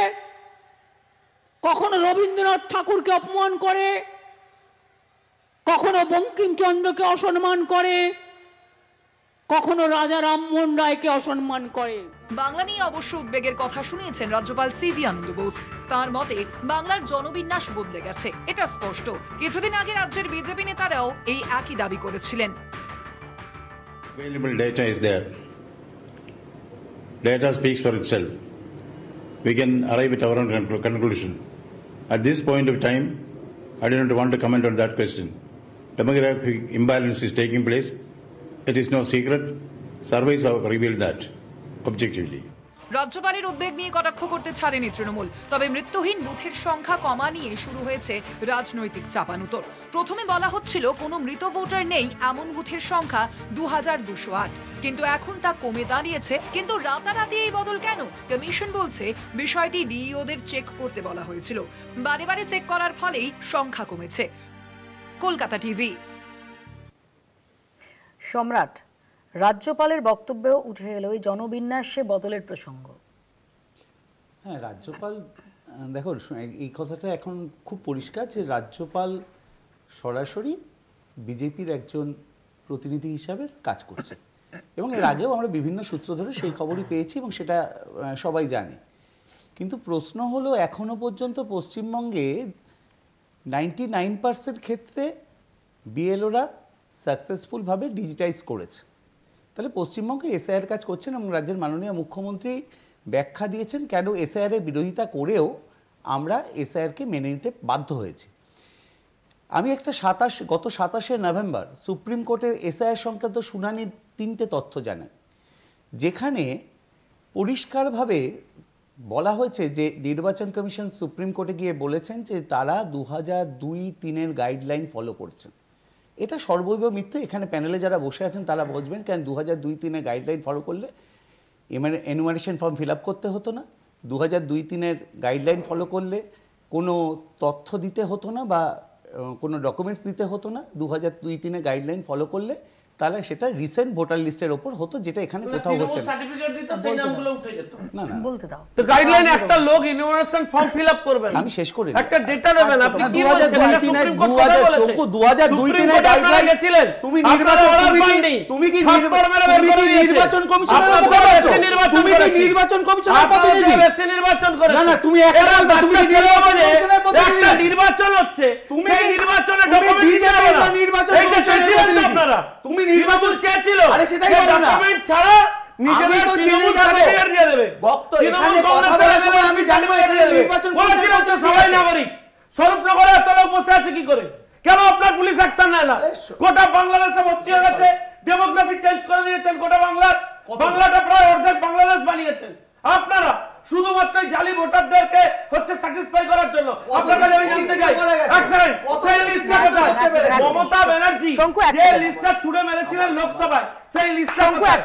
Speaker 8: কখনো রবীন্দ্রনাথ ঠাকুরকে অপমান করে, কখনো বঙ্কিমচন্দ্রকে অসম্মান করে, কখনো রাজা রামমোহন রায়কে অসম্মান করে।
Speaker 9: বাংলা নিয়ে অবশ্য উদ্বেগের কথা শুনিয়েছেন রাজ্যপাল সিভি আনন্দ বোস। তার মতে বাংলার জনবিন্যাস বদলে গেছে, এটা স্পষ্ট। কিছুদিন আগে রাজ্যের বিজেপি নেতারাও এই একই দাবি করেছিলেন।
Speaker 10: Available data is there. Data speaks for itself. We can arrive at our own conclusion. At this point of time, I do not want to comment on that question. Demographic imbalance is taking place. It is no secret. Surveys have revealed that objectively.
Speaker 9: রাজ্যপালের উদ্বেগ নিয়ে কটাক্ষ করতে ছাড়েনি তৃণমূল। তবে মৃত্যুহীন বুথের সংখ্যা কমা নিয়ে শুরু হয়েছে রাজনৈতিক চাপানুতর। প্রথমে বলা হচ্ছিল কোনো মৃত ভোটার নেই এমন বুথের সংখ্যা 2208, কিন্তু এখন তা কমে দাঁড়িয়েছে। কিন্তু রাতারাতি এই বদল কেন? কমিশন বলছে বিষয়টি ডিইওদের চেক করতে বলা হয়েছিল। বারে বারে চেক করার ফলেই সংখ্যা কমেছে। কলকাতা টিভি।
Speaker 1: সম্রাট, রাজ্যপালের বক্তব্যেও উঠে এলো এই জনবিন্যাসে বদলের প্রসঙ্গ।
Speaker 4: হ্যাঁ, রাজ্যপাল দেখো এই কথাটা এখন খুব পরিষ্কার যে রাজ্যপাল সরাসরি বিজেপির একজন প্রতিনিধি হিসাবে কাজ করছে এবং এর আগেও আমরা বিভিন্ন সূত্র ধরে সেই খবরই পেয়েছি এবং সেটা সবাই জানে। কিন্তু প্রশ্ন হলো এখনো পর্যন্ত পশ্চিমবঙ্গে 99% ক্ষেত্রে বিএলওরা সাকসেসফুলভাবে ডিজিটাইজ করেছে। তাহলে পশ্চিমবঙ্গে এসআইআর কাজ করছেন এবং রাজ্যের মাননীয় মুখ্যমন্ত্রী ব্যাখ্যা দিয়েছেন কেন এসআইআরের বিরোধিতা করেও আমরা এসআইআরকে মেনে নিতে বাধ্য হয়েছি। আমি একটা গত 27শে নভেম্বর সুপ্রিম কোর্টের এসআইআর সংক্রান্ত শুনানির 3টে তথ্য জানাই, যেখানে পরিষ্কারভাবে বলা হয়েছে যে নির্বাচন কমিশন সুপ্রিম কোর্টে গিয়ে বলেছেন যে তারা 2002-03 গাইডলাইন ফলো করছেন। এটা সর্বৈব মিথ্যে। এখানে প্যানেলে যারা বসে আছেন তারা বুঝবেন, কারণ 2002-03 গাইডলাইন ফলো করলে এনুমারেশন ফর্ম ফিল আপ করতে হতো না। 2002-03 গাইডলাইন ফলো করলে কোনো তথ্য দিতে হতো না বা কোনো ডকুমেন্টস দিতে হতো না। 2002-03 গাইডলাইন ফলো করলে তাহলে সেটা রিসেন্ট ভোটার লিস্টের উপর হতো, যেটা এখানে কোথাও হচ্ছে না।
Speaker 3: সার্টিফিকেট দিতে সেই নামগুলো উঠে যেত।
Speaker 4: না না
Speaker 1: বলতে দাও।
Speaker 3: তো গাইডলাইন একটা লোক ইনফরমেশন ফর্ম ফিল আপ করবেন,
Speaker 4: আমি শেষ করি,
Speaker 3: একটা ডেটা দেবেন। আপনি কি বলছেন? এটা সুপ্রিম কোর্ট কথা বলেছে।
Speaker 4: 2002-03 গাইডলাইন
Speaker 3: গেছিলেন,
Speaker 4: তুমি নির্বাচন তুমি কি নির্বাচন কমিশনের তুমি কি নির্বাচন কমিশনের প্রতিনিধি?
Speaker 3: নির্বাচন করেছেন।
Speaker 4: না না, তুমি একটা তুমি কি নির্বাচন কমিশনের প্রতিনিধি?
Speaker 3: একটা নির্বাচন হচ্ছে,
Speaker 4: তুমি
Speaker 3: সেই নির্বাচনে
Speaker 4: তুমি
Speaker 3: ডকুমেন্ট দিতে
Speaker 4: বিজেপি
Speaker 3: হবে না।
Speaker 4: বা নির্বাচন
Speaker 3: এইটা চেয়েছিলেন তো আপনারা।
Speaker 4: তুমি নির্বাচন
Speaker 3: চেয়েছিল,
Speaker 4: আরে সেটাই বলো না,
Speaker 3: ডকুমেন্ট ছাড়া নিজেদের তৃণমূল সার্টিফিকেট দিয়ে দেবে।
Speaker 4: বক্ত এখানে কথা বলার সময় আমি জানবো এখানে নির্বাচন
Speaker 3: বলেছিলেন তো সবাই নাগরিক। স্বরূপনগরে এত লোক বসে আছে কি করে? কেন আপনার পুলিশ অ্যাকশন নেয় না? গোটা বাংলাদেশে ভর্তি হয়ে গেছে, ডেমোগ্রাফি চেঞ্জ করে দিয়েছেন গোটা বাংলার। বাংলাটা প্রায় অর্ধেক বাংলাদেশ বানিয়েছেন আপনারা, শুধুমাত্র জালি ভোটারদেরকে হচ্ছে স্যাটিসফাই করার জন্য। আপনার কাছে আমি জানতে চাই, এক্সেলেন্ট, সেই লিস্টটা কোথায়? মমতা ব্যানার্জি যে লিস্টটা ছুড়ে মেরেছিলেন লোকসভায়, সেই লিস্টটা কোথায়?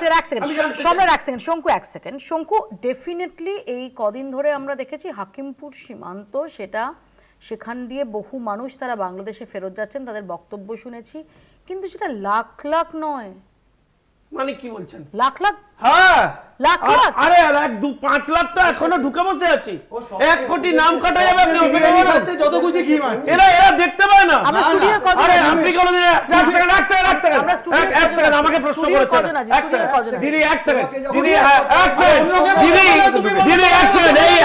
Speaker 1: শঙ্কু এক সেকেন্ড। শঙ্কু, ডেফিনেটলি এই কদিন ধরে আমরা দেখেছি হাকিমপুর সীমান্ত, সেখান দিয়ে বহু মানুষ তারা বাংলাদেশে ফেরত যাচ্ছেন, তাদের বক্তব্য শুনেছি, কিন্তু সেটা লাখ লাখ নয়।
Speaker 3: মানে কি বলছেন?
Speaker 1: লাখ লাখ?
Speaker 3: হ্যাঁ,
Speaker 1: লাখ লাখ।
Speaker 3: আরে 1-2-5 লাখ তো এখনো ঢুকে বসে আছে। 1 কোটি নাম কাটা যাবে। আপনি
Speaker 4: যত খুশি কি মানছে,
Speaker 3: এরা দেখতে পায় না।
Speaker 1: আমরা স্টুডিও কত?
Speaker 3: আরে আপনি কোন দিন এক সেকেন্ড আমাকে প্রশ্ন করেছেন। এক সেকেন্ড দিদি, এক সেকেন্ড দিদি, এক সেকেন্ড দিদি, এক সেকেন্ড এই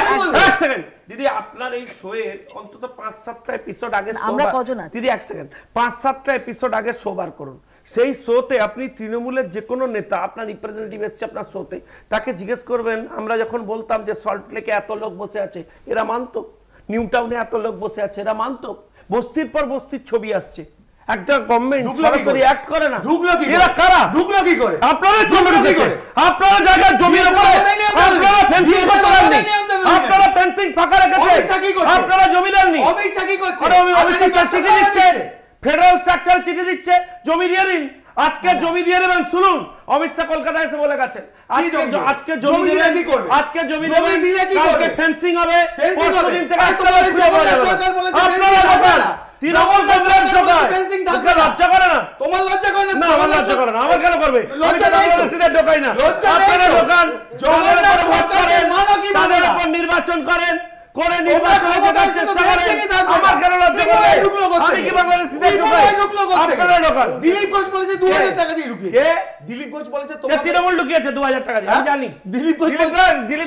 Speaker 3: এক সেকেন্ড দিদি, আপনার এই শোয়ের অন্তত 5-7টা এপিসোড আগে দিদি, এক সেকেন্ড 5-7টা এপিসোড আগে শো বার করুন। সেই শোতে আপনি তৃণমূলের যে কোনো নেতা, আপনার রিপ্রেজেন্টেটিভ এসছে আপনার শোতে, তাকে জিজ্ঞেস করবেন আমরা যখন বলতাম যে সল্ট লেকে এত লোক বসে আছে, এরা মানতো? নিউ টাউনে এত লোক বসে আছে, এরা মানতো? বস্তির পর বস্তির ছবি আসছে, একটা গভর্নমেন্ট সরাসরি অ্যাক্ট করে না। এরা কারা? ঢুকলো কি করে? আপনারা জমি ঢুকেছে, আপনারা জায়গায় জমির উপরে আপনারা ফেন্সিং করতে পারেননি, আপনারা ফেন্সিং ফাঁকা রেখেছেন, আপনারা জমি দেননি। অমিত চিঠি দিচ্ছে, ফেডারেল স্ট্রাকচার চিঠি দিচ্ছে, জমি দিয়ে দিন। আজকে জমি দিয়ে দেবেন, শুনুন, অমিত শাহ কলকাতায় এসে বলে গেছেন আজকে জমি দিলে কি করবে? আজকে জমি দেবেন, কালকে ফেন্সিং হবে, পরশুদিন থেকে একটা লোক খুঁজে পাওয়া যাবে। আপনারা দোকান তৃণমূল কংগ্রেস দোকান লজ্জা করে না? তোমার লজ্জা করে না? আমার লজ্জা করে না। আমার কেন করবে? আমি তো বাংলাদেশিদের ঢোকাই না। আপনারা দোকান তাদের উপর নির্বাচন করেন, করে নির্বাচনে জেতার চেষ্টা করেন, আমার কেন লজ্জা করবে? আমি কি বাংলাদেশিদের ঢোকাই? আপনারা ঢোকান। দিলীপ ঘোষ বলেছে 2000 টাকা দিয়ে ঢুকিয়েছে। কে? দিলীপ ঘোষ বলেছে তৃণমূল ঢুকিয়েছে 2000 টাকা দিয়ে। আমি জানি দিলীপ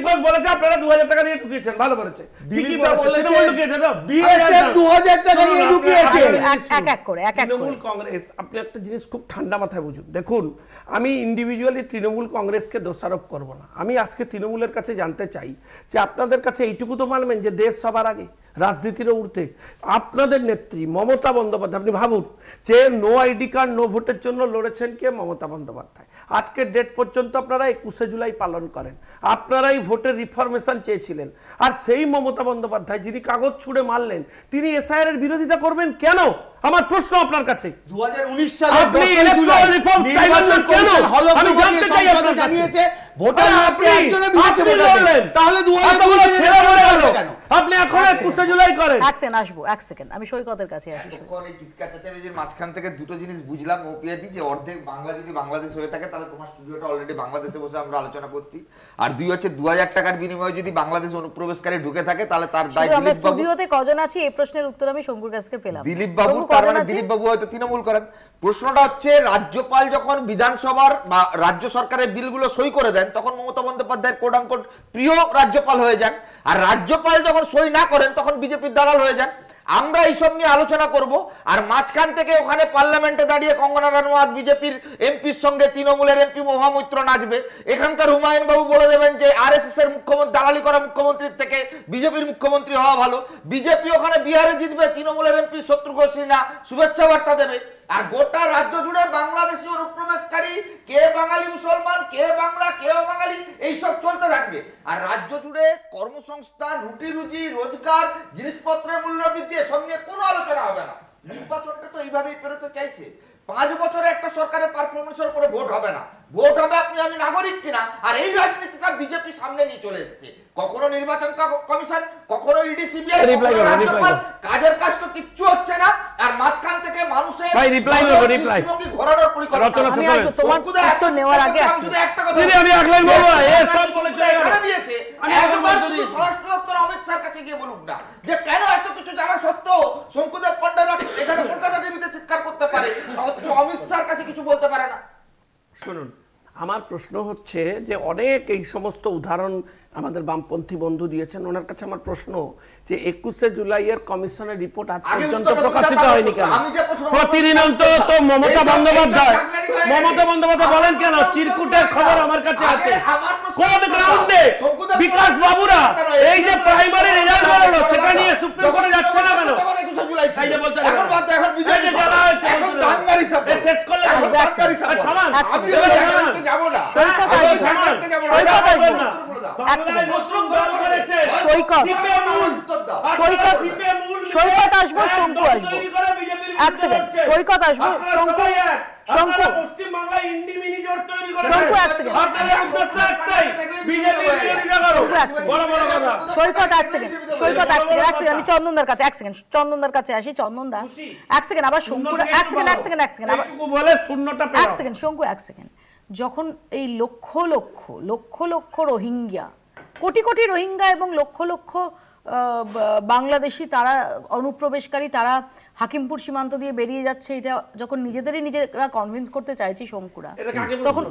Speaker 3: ঘোষ বলেছে আপনারা 2000 টাকা দিয়ে ঢুকিয়েছেন, ভালো বলেছে। দিলীপ বলেছে তৃণমূল ঢুকিয়েছে তো বিএসএফ 2000 টাকা দিয়ে ঢুকিয়েছে।
Speaker 1: এক এক করে
Speaker 3: তৃণমূল কংগ্রেস, আপনি একটা জিনিস খুব ঠান্ডা মাথায় বুঝুন। দেখুন, আমি ইন্ডিভিজুয়ালি তৃণমূল কংগ্রেসকে দোষারোপ করব না। আমি আজকে তৃণমূলের কাছে জানতে চাই যে আপনাদের কাছে এইটুকু তো মানবেন যে দেশ সবার আগে, রাজনীতিরও উঠতে আপনাদের নেত্রী মমতা বন্দ্যোপাধ্যায়, আপনি ভাবুন যে নো আইডি কার্ড নো ভোটের জন্য লড়েছেন কে? মমতা বন্দ্যোপাধ্যায়। আজকের ডেট পর্যন্ত আপনারা 21শে জুলাই পালন করেন, আপনারাই ভোটের রিফরমেশন চেয়েছিলেন। আর সেই মমতা বন্দ্যোপাধ্যায় যিনি কাগজ ছুঁড়ে মারলেন, তিনি এসআইআর এর বিরোধিতা করবেন কেন? আমার প্রশ্ন আপনার কাছে।
Speaker 4: 2019 সালে
Speaker 3: আপনি ইলেকট্রাল রিফর্ম চাইবেন না কেন? আমি জানতে চাই আপনার কাছে।
Speaker 4: ভোটার লিস্টে একজনে বিজেপি ভোটার, তাহলে 2002
Speaker 3: ছেড়ে পড়ে গেল। আপনি এখন 21শে জুলাই করেন।
Speaker 1: এক সেকেন্ড আমি সৈকতের কাছে আসি।
Speaker 5: কোন এই চিৎকার চেঁচামেচির মাঝখান থেকে দুটো জিনিস বুঝলাম ওপিয়াদি, যে অর্ধেক বাংলা যদি বাংলাদেশ হয়ে থাকে তাহলে তোমার স্টুডিওটা অলরেডি বাংলাদেশে বসে আমরা আলোচনা করছি। আর দুই হচ্ছে 2000 টাকার বিনিময়ে যদি বাংলাদেশ অনুপ্রবেশকারী ঢুকে থাকে তাহলে তার দায় দিলীপ বাবু।
Speaker 1: স্টুডিওতে কজন আছি এই প্রশ্নের উত্তর আমি শঙ্কুর কাছ থেকে পেলাম।
Speaker 5: দিলীপ বাবু, তার মানে দিলীপ বাবু হয়তো তৃণমূল করেন। প্রশ্নটা হচ্ছে রাজ্যপাল যখন বিধানসভার বা রাজ্য সরকারের বিলগুলো সই করে দেন তখন মমতা বন্দ্যোপাধ্যায়ের কোট আনকোট প্রিয় রাজ্যপাল হয়ে যান, আর রাজ্যপাল যখন সই না করেন তখন বিজেপির দালাল হয়ে যান। আমরা এইসব নিয়ে আলোচনা করব। আর মাঝখান থেকে ওখানে পার্লামেন্টে দাঁড়িয়ে কঙ্গনা রানাওয়াত বিজেপির এমপির সঙ্গে তৃণমূলের এমপি মহামৈত্র নাচবে। এখানকার হুমায়ুন বাবু বলে দেবেন যে আরএসএস এর মুখ্যমন্ত্রী, দালালি করা মুখ্যমন্ত্রীর থেকে বিজেপির মুখ্যমন্ত্রী হওয়া ভালো। বিজেপি ওখানে বিহারে জিতবে, তৃণমূলের এমপি শত্রুঘ্ন সিনহা শুভেচ্ছা বার্তা দেবে। আর গোটা রাজ্য জুড়ে বাংলাদেশি অনুপ্রবেশকারী, কে বাঙালি মুসলমান, কে বাংলা, কে অবাঙালি, এইসব চলতে থাকবে। আর রাজ্য জুড়ে কর্মসংস্থান, রুটি রুজি, রোজগার, জিনিসপত্রের মূল্য বৃদ্ধি, এসব নিয়ে কোনো আলোচনা হবে না। নির্বাচনটা তো এইভাবেই পেরোতে চাইছে। 5 বছরে একটা সরকারের পারফরমেন্সের উপরে ভোট হবে না, ভোট হবে আপনি আমি নাগরিক কিনা। আর এই রাজনীতিটা বিজেপি সামনে নিয়ে চলে এসেছে। কখনো নির্বাচন কমিশন, কখনো ইডি সিবিআই, রাজ্যপাল, কাজের কাজ তো কিচ্ছু হচ্ছে না। আর মাঝখান থেকে মানুষের দৃষ্টিভঙ্গি ঘোরানোর পরিকল্পনা
Speaker 1: নেওয়ার আগে
Speaker 5: দিয়েছে। স্বরাষ্ট্র দপ্তর অমিত শাহর কাছে গিয়ে বলুক না যে কেন এত কিছু জানা সত্ত্বেও শঙ্কুদেব পান্ডারা এখানে কলকাতা টিভিতে চিৎকার করতে পারে, অথচ অমিত শাহর কাছে কিছু বলতে পারে না।
Speaker 3: শুনুন, আমার প্রশ্ন হচ্ছে যে অনেক এই সমস্ত উদাহরণ আমাদের বামপন্থী বন্ধু দিয়েছেন। ওনার কাছে আমার প্রশ্ন যে 21শে জুলাইয়ের কমিশনের রিপোর্ট আজ পর্যন্ত প্রকাশিত হয়নি কেন? প্রতিদিনন্ত তো মমতা বন্দ্যোপাধ্যায় বলেন কেন চিরকুটের খবর আমার কাছে আছে। কোন গ্রাউন্ডে বিকাশ বাবুরা এই যে প্রাইমারি রেজাল্ট বেরোলো সেটা নিয়ে সুপ্রিম কোর্টে যাচ্ছে না কেন? এই যে বলতে এই যে যারা হয়েছে শেষ করলে থামান যাব না,
Speaker 1: আমি চন্দনদার কাছে চন্দনদার কাছে আসি। চন্দনদা এক সেকেন্ড, আবার শঙ্কু এক সেকেন্ড, শঙ্কু এক সেকেন্ড। যখন এই লক্ষ লক্ষ রোহিঙ্গা, কোটি কোটি রোহিঙ্গা এবং লক্ষ লক্ষ বাংলাদেশি তারা অনুপ্রবেশকারী, তারা হাকিমপুর সীমান্ত দিয়ে বেরিয়ে যাচ্ছে, এটা যখন নিজেরা কনভিন্স করতে চাইছি শঙ্কুরা, তখন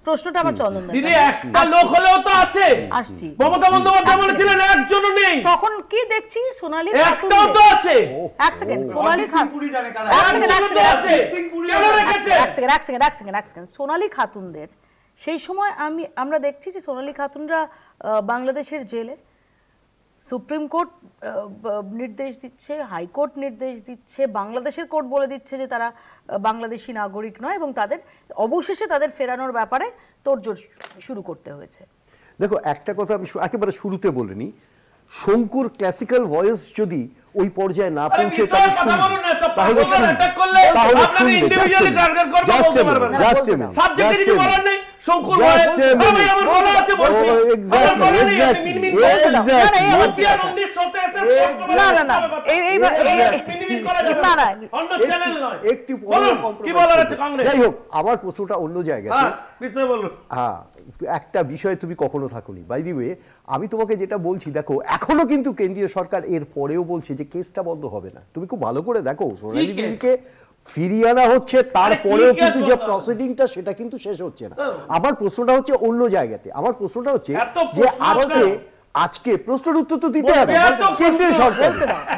Speaker 1: প্রশ্নটা আমার চন্দন
Speaker 3: দিদি একটা লোক হলেও তো আছে, আসছি মমতা বন্দ্যোপাধ্যায় বলেছিলেন একজনও নেই,
Speaker 1: তখন কি দেখছি সোনালী
Speaker 3: একটাও তো আছে।
Speaker 1: এক সেকেন্ড, সোনালী সোনালী খাতুনদের সেই সময় আমরা দেখছি যে সোনালী খাতুনরা বাংলাদেশের জেলে, সুপ্রিম কোর্ট নির্দেশ দিচ্ছে, হাইকোর্ট নির্দেশ দিচ্ছে, বাংলাদেশের কোর্ট বলে দিচ্ছে যে তারা বাংলাদেশি নাগরিক নয়, এবং অবশেষে তাদের ফেরানোর ব্যাপারে তোড়জোড় শুরু করতে হয়েছে।
Speaker 6: দেখো, একটা কথা আমি একেবারে শুরুতে বলিনি, শঙ্কুর ক্লাসিক্যাল ভয়েস যদি ওই পর্যায়ে না পৌঁছে যাই হোক, আমার প্রশ্নটা অন্য জায়গায়। হ্যাঁ, একটা বিষয়ে তুমি কখনো থাকোনি। বাই দি ওয়ে, আমি তোমাকে যেটা বলছি, দেখো এখনো কিন্তু কেন্দ্রীয় সরকার এর পরেও বলছে যে কেসটা বন্ধ হবে না। তুমি খুব ভালো করে দেখো, সোনালী বিবিকে ফিরিয়ে আনা হচ্ছে, তারপরেও কিন্তু যে প্রসিডিংটা সেটা কিন্তু শেষ হচ্ছে না। আমার প্রশ্নটা হচ্ছে অন্য জায়গাতে। আমার প্রশ্নটা হচ্ছে যে আজকে প্রশ্নের উত্তর তো দিতে হবে কেন্দ্রীয় সরকার,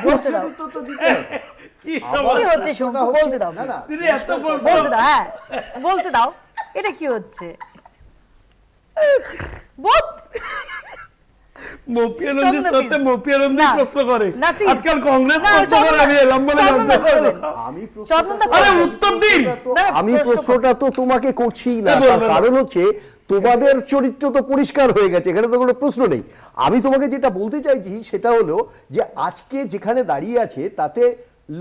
Speaker 6: প্রশ্নের উত্তর তো দিতে হবে।
Speaker 1: বলতে দাও এটা কি হচ্ছে।
Speaker 6: আমি প্রশ্নটা তো তোমাকে করছি না, কারণ হচ্ছে তোমাদের চরিত্র তো পরিষ্কার হয়ে গেছে, এখানে তো কোনো প্রশ্ন নেই। আমি তোমাকে যেটা বলতে চাইছি সেটা হলো যে আজকে যেখানে দাঁড়িয়ে আছে তাতে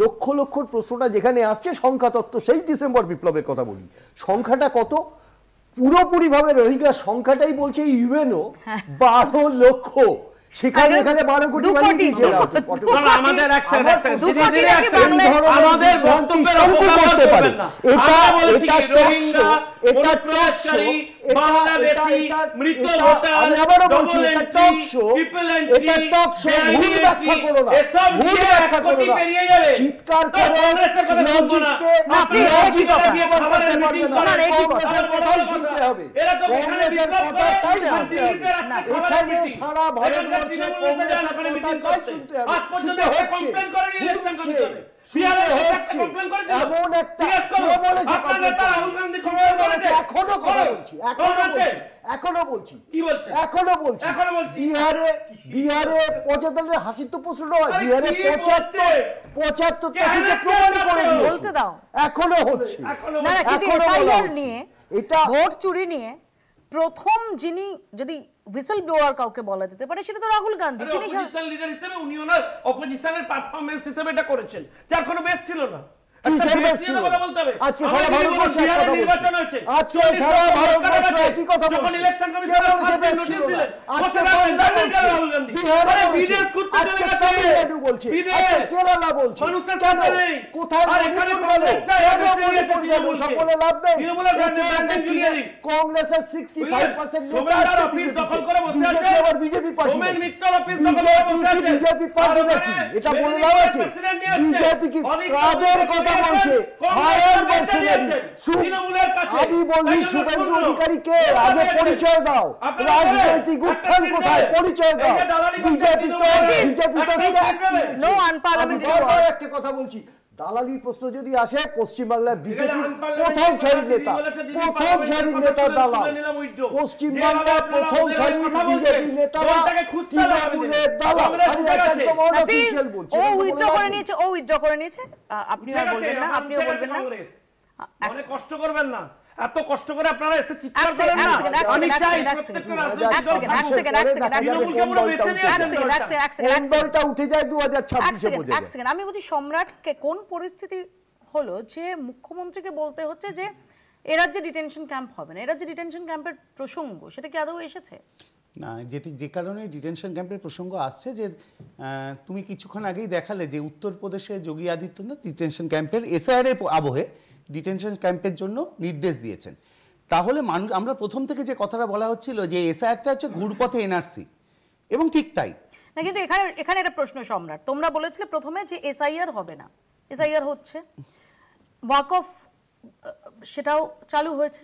Speaker 6: লক্ষ লক্ষর প্রশ্নটা যেখানে আসছে সংখ্যা তত্ত্ব, সেই ডিসেম্বর বিপ্লবের কথা বলি, সংখ্যাটা কত? পুরোপুরি ভাবে রোহিঙ্গা সংখ্যাটাই বলছে ইউএনও 12 লক্ষ, সেখানে এখানে 12 কোটি বানিয়ে দিয়েছে।
Speaker 3: আমাদের আমাদের বক্তব্যের অপব্যবহার করবেন না। আমরা বলেছি রোহিঙ্গা অনুপ্রবেশকারী
Speaker 11: বাংলাদেশি মৃত voter, double entry, triple entry, ভুল ব্যাখ্যা করো না, এসব নিয়ে 1 কোটি পেরিয়ে যাবে। চিৎকার করে কংগ্রেসের কথা শুনবো না, আপনি লজিক দিয়ে খাবারের মিটিং করেন, কংগ্রেসের কথা শুনতে হবে। এরা তো এখানে বিপ্লব করে দিল্লিতে রাখতে খাবারের মিটিং, সারা ভারতবর্ষে কংগ্রেসের কথা মিটিং করতে আজ পর্যন্ত কমপ্লেইন করেনি ইলেকশন কমিশনে।
Speaker 6: বিহারে 75 হাসির তো প্রশ্ন নয়, বিহারে 75 প্রমাণ করে
Speaker 1: বলতে দাও,
Speaker 6: এখনো হচ্ছে।
Speaker 1: এটা ভোট চুরি নিয়ে প্রথম যিনি যদি হুইসেল ব্লোয়ার কাউকে বলা যেতে পারে সেটা তো রাহুল গান্ধী। তিনি
Speaker 11: অপোজিশন লিডার হিসেবে উনি ওনার অপোজিশনের পারফরম্যান্স হিসেবে এটা করেছেন, যার কোনো বেস ছিল না।
Speaker 6: কংগ্রেসের 65%
Speaker 11: দখল করে বসে আছে,
Speaker 6: BJP party,
Speaker 11: Somen Mittal office দখল করে বসে আছে,
Speaker 6: বিজেপি পার্টি নাকি এটা বলে দেওয়া আছে? বিজেপি কি কাদের কথা বলছে? হায়ার মার্সেনারি তৃণমূলের কাছে। আমি বলি শুভেন্দু অধিকারী কে? আগে পরিচয় দাও, রাজনৈতিক উত্থান কোথায়? পরিচয় দাও। বিজেপি তো
Speaker 1: নো আনপার্লামেন্টারি।
Speaker 6: একটা কথা বলছি, দালালির প্রশ্ন যদি আসে, পশ্চিমবাংলায় বিজেপি প্রথম সারির নেতা, প্রথম সারির নেতা দালাল। পশ্চিমবাংলায় প্রথম সারির বিজেপি নেতারা তৃণমূলের দালাল। আমি একদম অনঅফিশিয়াল বলছি।
Speaker 1: ও উইথড্র করে নিয়েছে, ও উইথড্র করে নিয়েছে। আপনিও বলবেন না, আপনিও বলবেন না,
Speaker 11: মানে কষ্ট করবেন না, এত কষ্ট করে আপনারা এসে চিৎকার করেন না। আমি চাই প্রত্যেকটা রাজনৈতিক দল তৃণমূলকে পুরো বেঁচে দিয়েছেন,
Speaker 6: দলটা উঠে যায় 2026-এ বোঝা যায়।
Speaker 1: আমি বলছি সম্রাটকে কোন পরিস্থিতি হলো যে মুখ্যমন্ত্রীকে বলতে হচ্ছে যে এ রাজ্যে ডিটেনশন ক্যাম্প হবে না, এ রাজ্যে ডিটেনশন ক্যাম্পের প্রসঙ্গ সেটা কি আদৌ এসেছে?
Speaker 4: না, যে কারণে ডিটেনশন ক্যাম্পের প্রসঙ্গ আসছে, যে তুমি কিছুক্ষণ আগেই দেখালে যে উত্তরপ্রদেশে যোগী আদিত্যনাথ ডিটেনশন ক্যাম্পের এসআইআর এর আবহে ডিটেনশন ক্যাম্পের জন্য নির্দেশ দিয়েছেন। তাহলে মানুষ, আমরা প্রথম থেকে যে কথাটা বলা হচ্ছিল যে এসআইআরটা হচ্ছে ঘুরপথে এনআরসি, এবং ঠিক তাই
Speaker 1: না। কিন্তু এখানে একটা প্রশ্ন সম্রাট, তোমরা বলেছিলে প্রথমে যে এসআইআর হবে না, এসআইআর হচ্ছে, ওয়াকফ সেটাও চালু হয়েছে,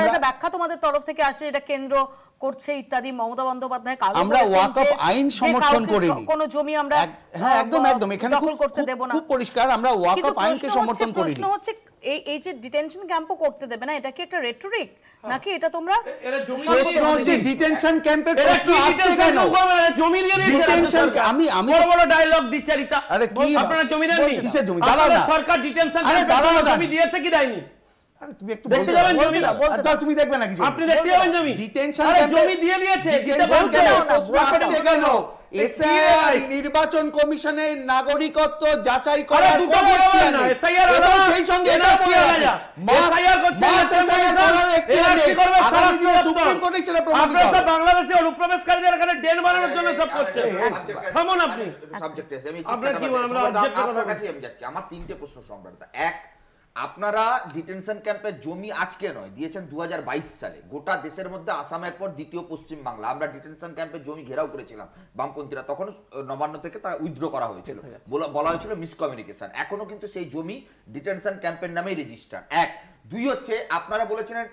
Speaker 1: একটা ব্যাখ্যা তোমাদের তরফ থেকে আসছে এটা কেন্দ্র করছে ইত্যাদি। মমতা বন্দ্যোপাধ্যায়
Speaker 4: আমরা ওয়াকফ আইন সমর্থন করিনি,
Speaker 1: কোন জমি আমরা
Speaker 4: একদম এখানে খুব পরিষ্কার, আমরা ওয়াকফ আইনকে সমর্থন করিনি।
Speaker 1: প্রশ্ন হচ্ছে এই যে ডিটেনশন ক্যাম্পও করতে দেবে না, এটা কি একটা রেটরিক নাকি এটা তোমরা?
Speaker 4: প্রশ্ন হচ্ছে ডিটেনশন ক্যাম্পের প্রশ্ন আসছে কেন?
Speaker 11: জমি নিয়ে দিয়েছেন, আমি বড় বড় ডায়লগ দিচ্ছেরিতা।
Speaker 4: আরে কি
Speaker 11: আপনারা জমি দেননি?
Speaker 4: কিসের জমি? দাঁড়াও,
Speaker 11: সরকার ডিটেনশন ক্যাম্পের জমি দিয়েছে কি দেয়নি?
Speaker 4: আরে তুমি একটু
Speaker 11: দেখতে যাবেন জমি,
Speaker 4: তুমি দেখবে নাকি জমি?
Speaker 11: আপনি দেখতে যাবেন জমি?
Speaker 4: ডিটেনশন
Speaker 11: জমি দিয়ে দিয়েছে, দিতে বলতে
Speaker 4: কেন? এসআইআর নির্বাচন কমিশনের নাগরিকত্ব যাচাই করার কোনো এখতিয়ার নেই। সেই সঙ্গে এটা বলা যায়
Speaker 11: এসআইআর করছে এনআরসি করবে স্বরাষ্ট্র
Speaker 4: সুপ্রিম কোর্টে সেটা প্রমাণিত।
Speaker 11: আপনারা বাংলাদেশে অনুপ্রবেশকারীদের এখানে ডেন বানানোর জন্য সব করছে। থামুন আপনি।
Speaker 5: সাবজেক্ট আছে, আমি আপনার কাছে আমি যাচ্ছি। আমার তিনটে প্রশ্ন সম্রাট। এক, আপনারা ডিটেনশন ক্যাম্পের জমি আজকে নয় দিয়েছেন 2022 সালে। গোটা দেশের মধ্যে আসামের পর দ্বিতীয় পশ্চিম বাংলা। আমরা ডিটেনশন ক্যাম্পের জমি ঘেরাও করেছিলাম বামপন্থীরা, তখন নবান্ন থেকে তা উইথড্র করা হয়েছিল, বলা হয়েছিল মিসকমিউনিকেশন। এখনো কিন্তু সেই জমি ডিটেনশন ক্যাম্পের নামেই রেজিস্টার। এক। দুই হচ্ছে আপনারা বলেছিলেন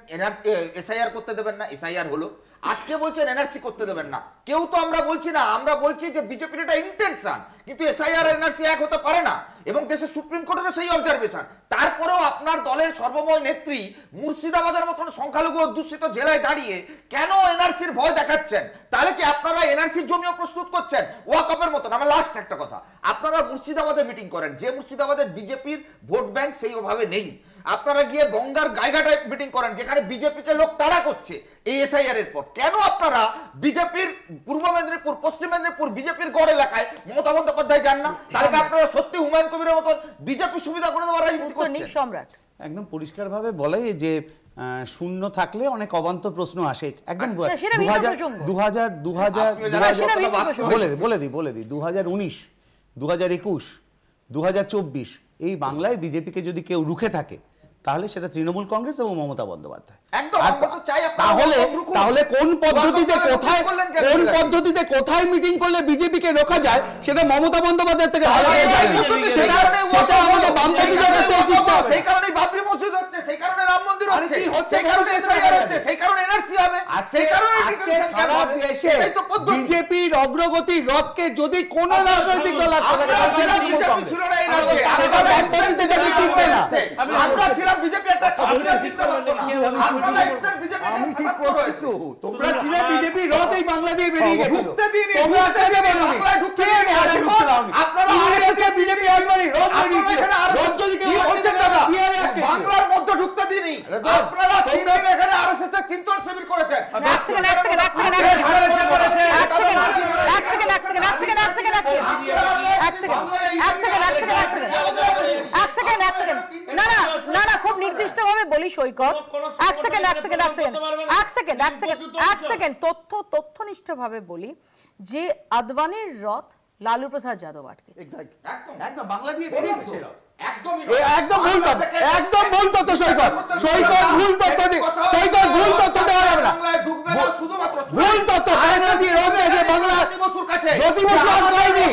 Speaker 5: এসআইআর করতে দেবেন না, এসআইআর হলো। আজকে বলছেন এনআরসি করতে দেবেন না। কেউ তো আমরা বলছি না, আমরা বলছি যে বিজেপির এটা ইন্টেনশন, কিন্তু এসআইআর এনআরসি এক হতে পারে না, এবং দেশের সুপ্রিম কোর্টেরও সেই অবজারভেশন। তারপরেও আপনার দলের সর্বময় নেত্রী মুর্শিদাবাদের মতন সংখ্যালঘু অধ্যুষিত জেলায় দাঁড়িয়ে কেন এনআরসির ভয় দেখাচ্ছেন? তাহলে কি আপনারা এনআরসির জমিও প্রস্তুত করছেন ওয়াকফের মতন? আমার লাস্ট একটা কথা, আপনারা মুর্শিদাবাদে মিটিং করেন, যে মুর্শিদাবাদের বিজেপির ভোট ব্যাংক সেই ওভাবে নেই। আপনারা গিয়ে গঙ্গার গাইঘাটায় মিটিং করেন, যেখানে বিজেপিকে লোক তাড়া করছে এই এসআইআর এর পর। কেন আপনারা বিজেপির পূর্ব মেদিনীপুর, পশ্চিম মেদিনীপুর বিজেপির গড় এলাকায় মমতা বন্দ্যোপাধ্যায় যান না? তাহলে আপনারা সত্যি হুমায়ুন কবিরের মতন বিজেপি সুবিধা করে দেওয়ার রাজনীতি করছেন?
Speaker 1: সম্রাট
Speaker 4: একদম পরিষ্কারভাবে বলে যে শূন্য থাকলে অনেক অবান্তর প্রশ্ন আসে। একদম 2019, 2021, 2024 এই বাংলায় বিজেপিকে যদি কেউ রুখে থাকে তাহলে সেটা তৃণমূল কংগ্রেস এবং মমতা বন্দ্যোপাধ্যায়।
Speaker 5: একদম, আমরা তো চাই আপনারা
Speaker 4: তাহলে
Speaker 5: ওয়াকআপ রুখুন।
Speaker 4: তাহলে কোন পদ্ধতিতে কোথায় মিটিং করলে বিজেপিকে রোকা যায় সেটা মমতা বন্দ্যোপাধ্যায় থেকে ভালো করে জানেন। সেটা আমাদের বামপন্থীদের কাছে শিখতে হবে।
Speaker 5: সেই কারণেই বাবরি মসজিদ হচ্ছে, সেই কারণে রাম মন্দির হচ্ছে, সেই কারণে এসআইআর হচ্ছে, সেই কারণে এনআরসি হবে, সেই কারণে
Speaker 4: সারা দেশে বিজেপির অগ্রগতি রথকে যদি কোন রাজনৈতিক দল আটকে থাকে
Speaker 5: বিজেপি ছিল না এই রাজ্যে, আমরা ছিলাম বিজেপি একটা কাউন্সিলর জিততে পারতো না, আপনারা এসেছেন বিজেপি
Speaker 4: আমি ঠিক করছি, তোমরা ছিলে বিজেপি রথ এই বাংলা দিয়ে বেরিয়ে গেছিল,
Speaker 5: ঢুকতে দিন,
Speaker 4: তোমরা বাংলায় ঢুকতে দিন,
Speaker 5: আপনারা
Speaker 4: আরএসএস বিজেপি আলমারি রথ বেরিয়েছিল, রথ যদি কেউ আটকে দেয় বিহারে আটকে
Speaker 5: বাংলার মধ্যে ঢুকতে দিনই, আপনারা 3 দিন এখানে আরএসএস এর চিন্তন শিবির করেছেন।
Speaker 1: এক সেকেন্ড না খুব নির্দিষ্টভাবে বলি সৈকত, এক সেকেন্ড তথ্যনিষ্ঠভাবে বলি যে আদবানির রথ লালু প্রসাদ যাদব আটকেছে।
Speaker 4: একদম বাংলা দিয়ে বেরিয়েছিল,
Speaker 5: একদম
Speaker 4: ভুল তথ্য, একদম ভুল তথ্য সৈকত, ভুল তথ্য দেওয়া যাবে না, ভুল তথ্য। বাংলা দিয়ে রথ গেছে, বাংলা জ্যোতি বসু আটকায়নি,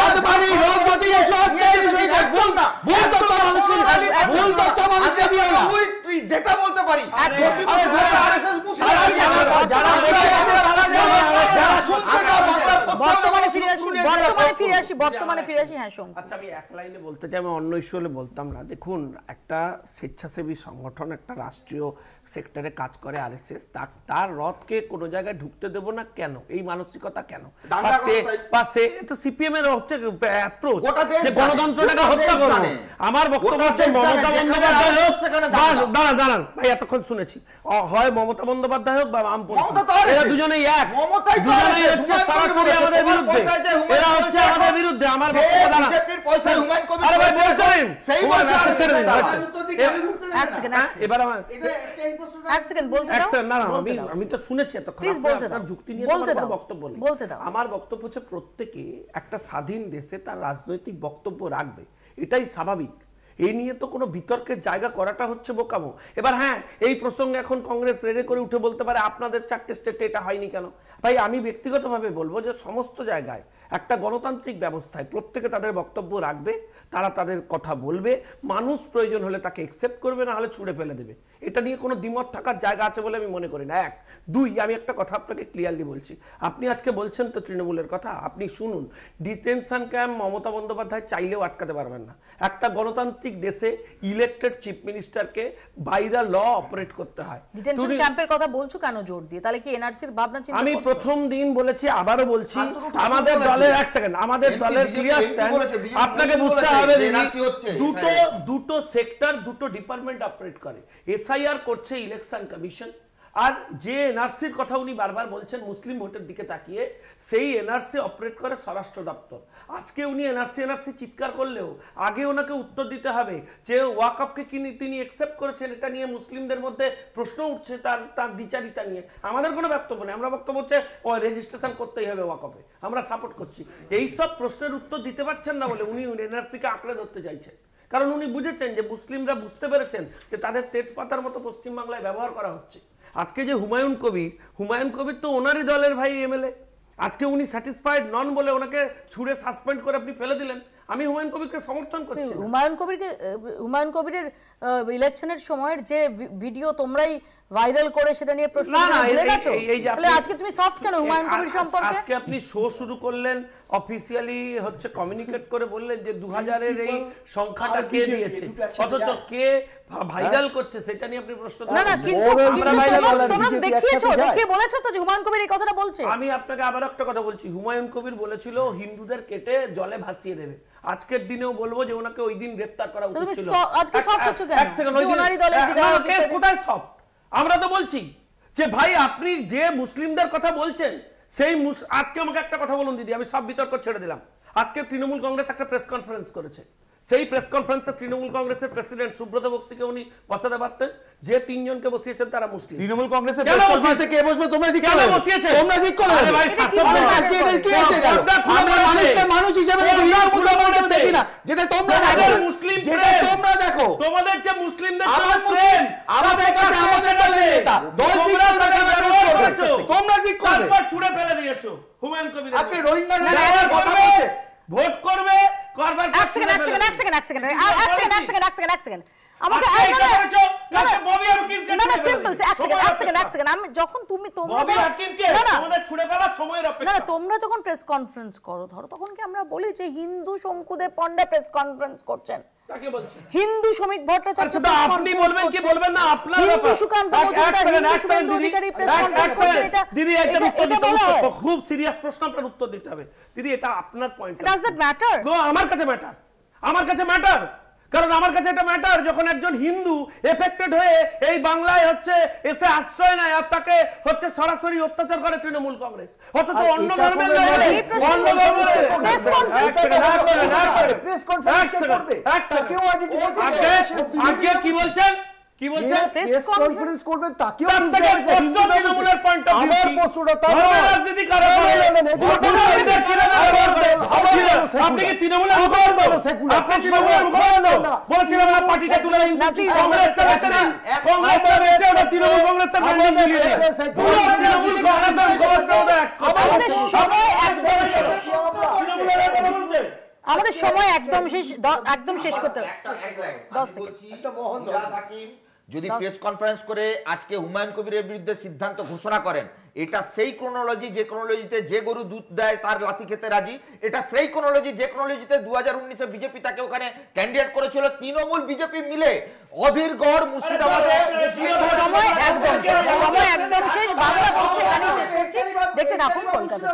Speaker 4: আদবানি রথ জ্যোতি বসু আটকায়নি, সৈকত ভুল তথ্য মানুষকে দিয়ে না,
Speaker 5: ডেটা বলতে পারি
Speaker 1: বর্তমানে ফিরে আসি। হ্যাঁ,
Speaker 3: আচ্ছা, আমি এক লাইনে বলতে চাই, আমি অন্য ইস্যু হলে বলতাম না। দেখুন, একটা স্বেচ্ছাসেবী সংগঠন একটা রাষ্ট্রীয় সেক্টরে কাজ করে আরএসএস, তার রথকে কোনো জায়গায় ঢুকতে দেব না কেন? এই মানসিকতা কেন? তো সিপিএম এর হচ্ছে অ্যাপ্রোচ যে গণতন্ত্রটাকে হত্যা করবো। আমার বক্তব্য হচ্ছে মমতা বন্দ্যোপাধ্যায় হোক, দাঁড়ান ভাই, এতক্ষণ শুনেছি, হয় মমতা বন্দ্যোপাধ্যায় হোক বা বামপন্থী, এরা দুজনেই এক, দুজনেই হচ্ছে সরাসরি আমাদের বিরুদ্ধে, এরা হচ্ছে আমাদের বিরুদ্ধে। আমার বক্তব্য দাঁড়ান, আরে ভাই বলতে দিন, ছেড়ে দিন, এবার আমার আমি তো শুনেছি এতক্ষণ, আপনার যুক্তি নিয়ে আমার বক্তব্য নেই। আমার বক্তব্য হচ্ছে প্রত্যেকে একটা স্বাধীন দেশে তার রাজনৈতিক বক্তব্য রাখবে, এটাই স্বাভাবিক। এই নিয়ে তো কোনো বিতর্কের জায়গা করাটা হচ্ছে বোকামো। এবার হ্যাঁ, এই প্রসঙ্গে এখন কংগ্রেস রেডি করে উঠে বলতে পারে আপনাদের 4টে স্টেটে এটা হয়নি কেন। ভাই, আমি ব্যক্তিগতভাবে বলবো যে সমস্ত জায়গায় একটা গণতান্ত্রিক ব্যবস্থায় প্রত্যেকে তাদের বক্তব্য রাখবে, তারা তাদের কথা বলবে, মানুষ প্রয়োজন হলে তাকে একসেপ্ট করবে, না হলে ছুঁড়ে ফেলে দেবে। এটা নিয়ে কোনো দ্বিমত থাকার জায়গা আছে বলে আমি মনে করি না। 1, 2, আমি একটা কথা আপনাকে ক্লিয়ারলি বলছি, আপনি আজকে বলছেন তো তৃণমূলের কথা, আপনি শুনুন, ডিটেনশন ক্যাম্প মমতা বন্দ্যোপাধ্যায় চাইলেও আটকাতে পারবেন না। একটা গণতান্ত্রিক দেশে ইলেক্টেড চিফ মিনিস্টারকে বাই দ্য ল অপারেট করতে হয়।
Speaker 1: ডিটেনশন ক্যাম্পের কথা বলছো কেন জোর দিয়ে? তাহলে কি এনআরসির ভাবনা চিন্তা?
Speaker 3: আমি প্রথম দিন বলেছি, আবারও বলছি, আমাদের দলের 1 সেকেন্ড, আমাদের দলের ক্লিয়ার স্ট্যান্ড আপনাকে বুঝতে হবে। দুটো সেক্টর, দুটো ডিপার্টমেন্ট অপারেট করে। এসআইআর করছে ইলেকশন কমিশন, আর যে এনআরসির কথা উনি বারবার বলছেন মুসলিম ভোটের দিকে তাকিয়ে, সেই এনআরসি অপারেট করে স্বরাষ্ট্র দপ্তর। আজকে উনি এনআরসি চিৎকার করলেও আগে ওনাকে উত্তর দিতে হবে যে ওয়াকআপকে তিনি অ্যাকসেপ্ট করেছেন, এটা নিয়ে মুসলিমদের মধ্যে প্রশ্ন উঠছে তার দ্বিচারিতা নিয়ে। আমাদের কোনো বক্তব্য নেই, আমরা বক্তব্য হচ্ছে রেজিস্ট্রেশন করতেই হবে ওয়াকআপে, আমরা সাপোর্ট করছি। এইসব প্রশ্নের উত্তর দিতে পারছেন না বলে উনি এনআরসিকে আঁকড়ে ধরতে চাইছেন, কারণ উনি বুঝেছেন যে মুসলিমরা বুঝতে পেরেছেন যে তাদের তেজপাতার মতো পশ্চিমবাংলায় ব্যবহার করা হচ্ছে। আজকে যে হুমায়ুন কবির তো ওনারই দলের ভাই এমএলএ, আজকে উনি স্যাটিসফাইড নন বলে ওনাকে ছুড়ে সাসপেন্ড করে আপনি ফেলে দিলেন। আমি হুমায়ুন কবিরকে সমর্থন করছি।
Speaker 1: হুমায়ুন কবিরের ইলেকশনের সময়ের যে ভিডিও তোমরাই ভাইরাল করে সেটা নিয়ে প্রশ্ন আজকে তুমি সফট কেন হুমায়ুন কবির সম্পর্কে?
Speaker 3: আজকে আপনি শো শুরু করলেন, অফিসিয়ালি হচ্ছে কমিউনিকেট করে বললেন যে 2000-এর এই সংখ্যাটা কে দিয়েছে, অথচ কে ভাইরাল করছে সেটা নিয়ে আপনি প্রশ্ন
Speaker 1: না না, কিন্তু তোমরা দেখিয়েছো, দেখিয়ে বলেছো তো যে হুমায়ুন কবির এই কথাটা বলছে।
Speaker 3: আমি আপনাকে আবার একটা কথা বলছি, হুমায়ুন কবির বলেছিল হিন্দুদের কেটে জলে ভাসিয়ে দেবে। আজকের দিনেও বলবো যে ওনাকে ওই দিন গ্রেফতার করা উচিত ছিল।
Speaker 1: আজকে সফট হচ্ছ কেন?
Speaker 3: এক সেকেন্ড, ওই দিন কোথায় সফট? আমরা তো বলছি যে ভাই আপনি যে মুসলিমদের কথা বলছেন সেই আজকে আমাকে একটা কথা বলুন দিদি, আমি সব বিতর্ক ছেড়ে দিলাম। আজকে তৃণমূল কংগ্রেস একটা প্রেস কনফারেন্স করেছে, সেই প্রেস কনফারেন্সে তৃণমূল কংগ্রেসের প্রেসিডেন্ট সুব্রত বক্সিকে উনি বসাতে পারতেন। যে তিনজনকে বসিয়েছেন তারা মুসলিম।
Speaker 4: তৃণমূল কংগ্রেসের প্রেস কনফারেন্সে কে বসবে তোমরা ঠিক করে
Speaker 3: বসিয়েছে?
Speaker 4: তোমরা ঠিক করে
Speaker 3: আরে ভাই শাসক
Speaker 4: কে এসে গেল? আমরা মানুষকে মানুষ হিসেবে দেখি, হিন্দু মুসলমান হিসেবে দেখি না, যেটা তোমরা দেখো,
Speaker 3: মুসলিম
Speaker 4: যেটা তোমরা দেখো।
Speaker 3: তোমাদের যে মুসলিমদের
Speaker 4: আমার মুসলিম আমাদের কাছে আমাদের দলের নেতা দল ঠিক করবে, তোমরা ঠিক করবে,
Speaker 3: তারপর ছুড়ে ফেলে দিয়েছো হুমায়ুন কবির।
Speaker 4: আজকে রোহিঙ্গা নিয়ে কথা বলছে,
Speaker 3: ভোট করবে করবার
Speaker 1: এক সেকেন্ড আমাকে
Speaker 3: ববি হাকিমকে
Speaker 1: না সিম্পল এক সেকেন্ড আমি যখন
Speaker 3: ববি হাকিমকে আমাদের ছুড়ে ফেলার সময়ের অপেক্ষা
Speaker 1: না তোমরা যখন প্রেস কনফারেন্স করো ধরো তখন কি আমরা বলি যে হিন্দু শঙ্কুদেব পণ্ডা প্রেস কনফারেন্স করছেন?
Speaker 3: তাকে বলছেন
Speaker 1: হিন্দু শ্রমিক ভট্টাচার্য
Speaker 3: আপনি বলবেন কি বলবেন না আপনার ব্যাপার।
Speaker 1: সুকান্ত
Speaker 3: দিদি একটা উত্তর খুব সিরিয়াস প্রশ্ন, আপনার উত্তর দিতে হবে দিদি। এটা আপনার point.
Speaker 1: Does that matter?
Speaker 3: No, আমার কাছে ম্যাটার, আমার কাছে ম্যাটার। কারণ আমার কাছে এটা ম্যাটার যখন একজন হিন্দু এফেক্টেড হয়ে এই বাংলায় হচ্ছে এসে আশ্রয় নেয় আর তাকে হচ্ছে সরাসরি অত্যাচার করে তৃণমূল কংগ্রেস, অথচ অন্য ধর্মের আগে কি বলছেন কি বলছেন
Speaker 6: প্রেস কনফারেন্স করবেন তাকেও
Speaker 3: স্পষ্ট তৃণমূলের পয়েন্ট অফ ভিউ।
Speaker 6: আমার প্রশ্নটা তার
Speaker 3: রাজনীতি করে আপনি কি তৃণমূলের আপনি তৃণমূলের বলছিলেন না পার্টিটা তুলে কংগ্রেসটা বেঁচে না, কংগ্রেসটা বেঁচে ওটা তৃণমূল কংগ্রেসের ব্র্যান্ডিং মিলিয়ে পুরো তৃণমূল কংগ্রেসের খবরটা
Speaker 1: আমাদের সময় একদম শেষ করতে হবে।
Speaker 5: যদি প্রেস কনফারেন্স করে আজকে হুমায়ুন কবিরের বিরুদ্ধে সিদ্ধান্ত ঘোষণা করেন, এটা সেই ক্রোনোলজি যে ক্রোনোলজিতে যে গরু দুধ দেয় তার লাথি খেতে রাজি, এটা সেই ক্রোনোলজি যে ক্রোনোলজিতে 2019-এ বিজেপি তাকে ওখানে ক্যান্ডিডেট করেছিল তৃণমূল বিজেপি মিলে অধীরগড় মুর্শিদাবাদে মুসলিম ভোট
Speaker 1: একদম শেষ। বাংলা দেখতে থাকুন কলকাতা।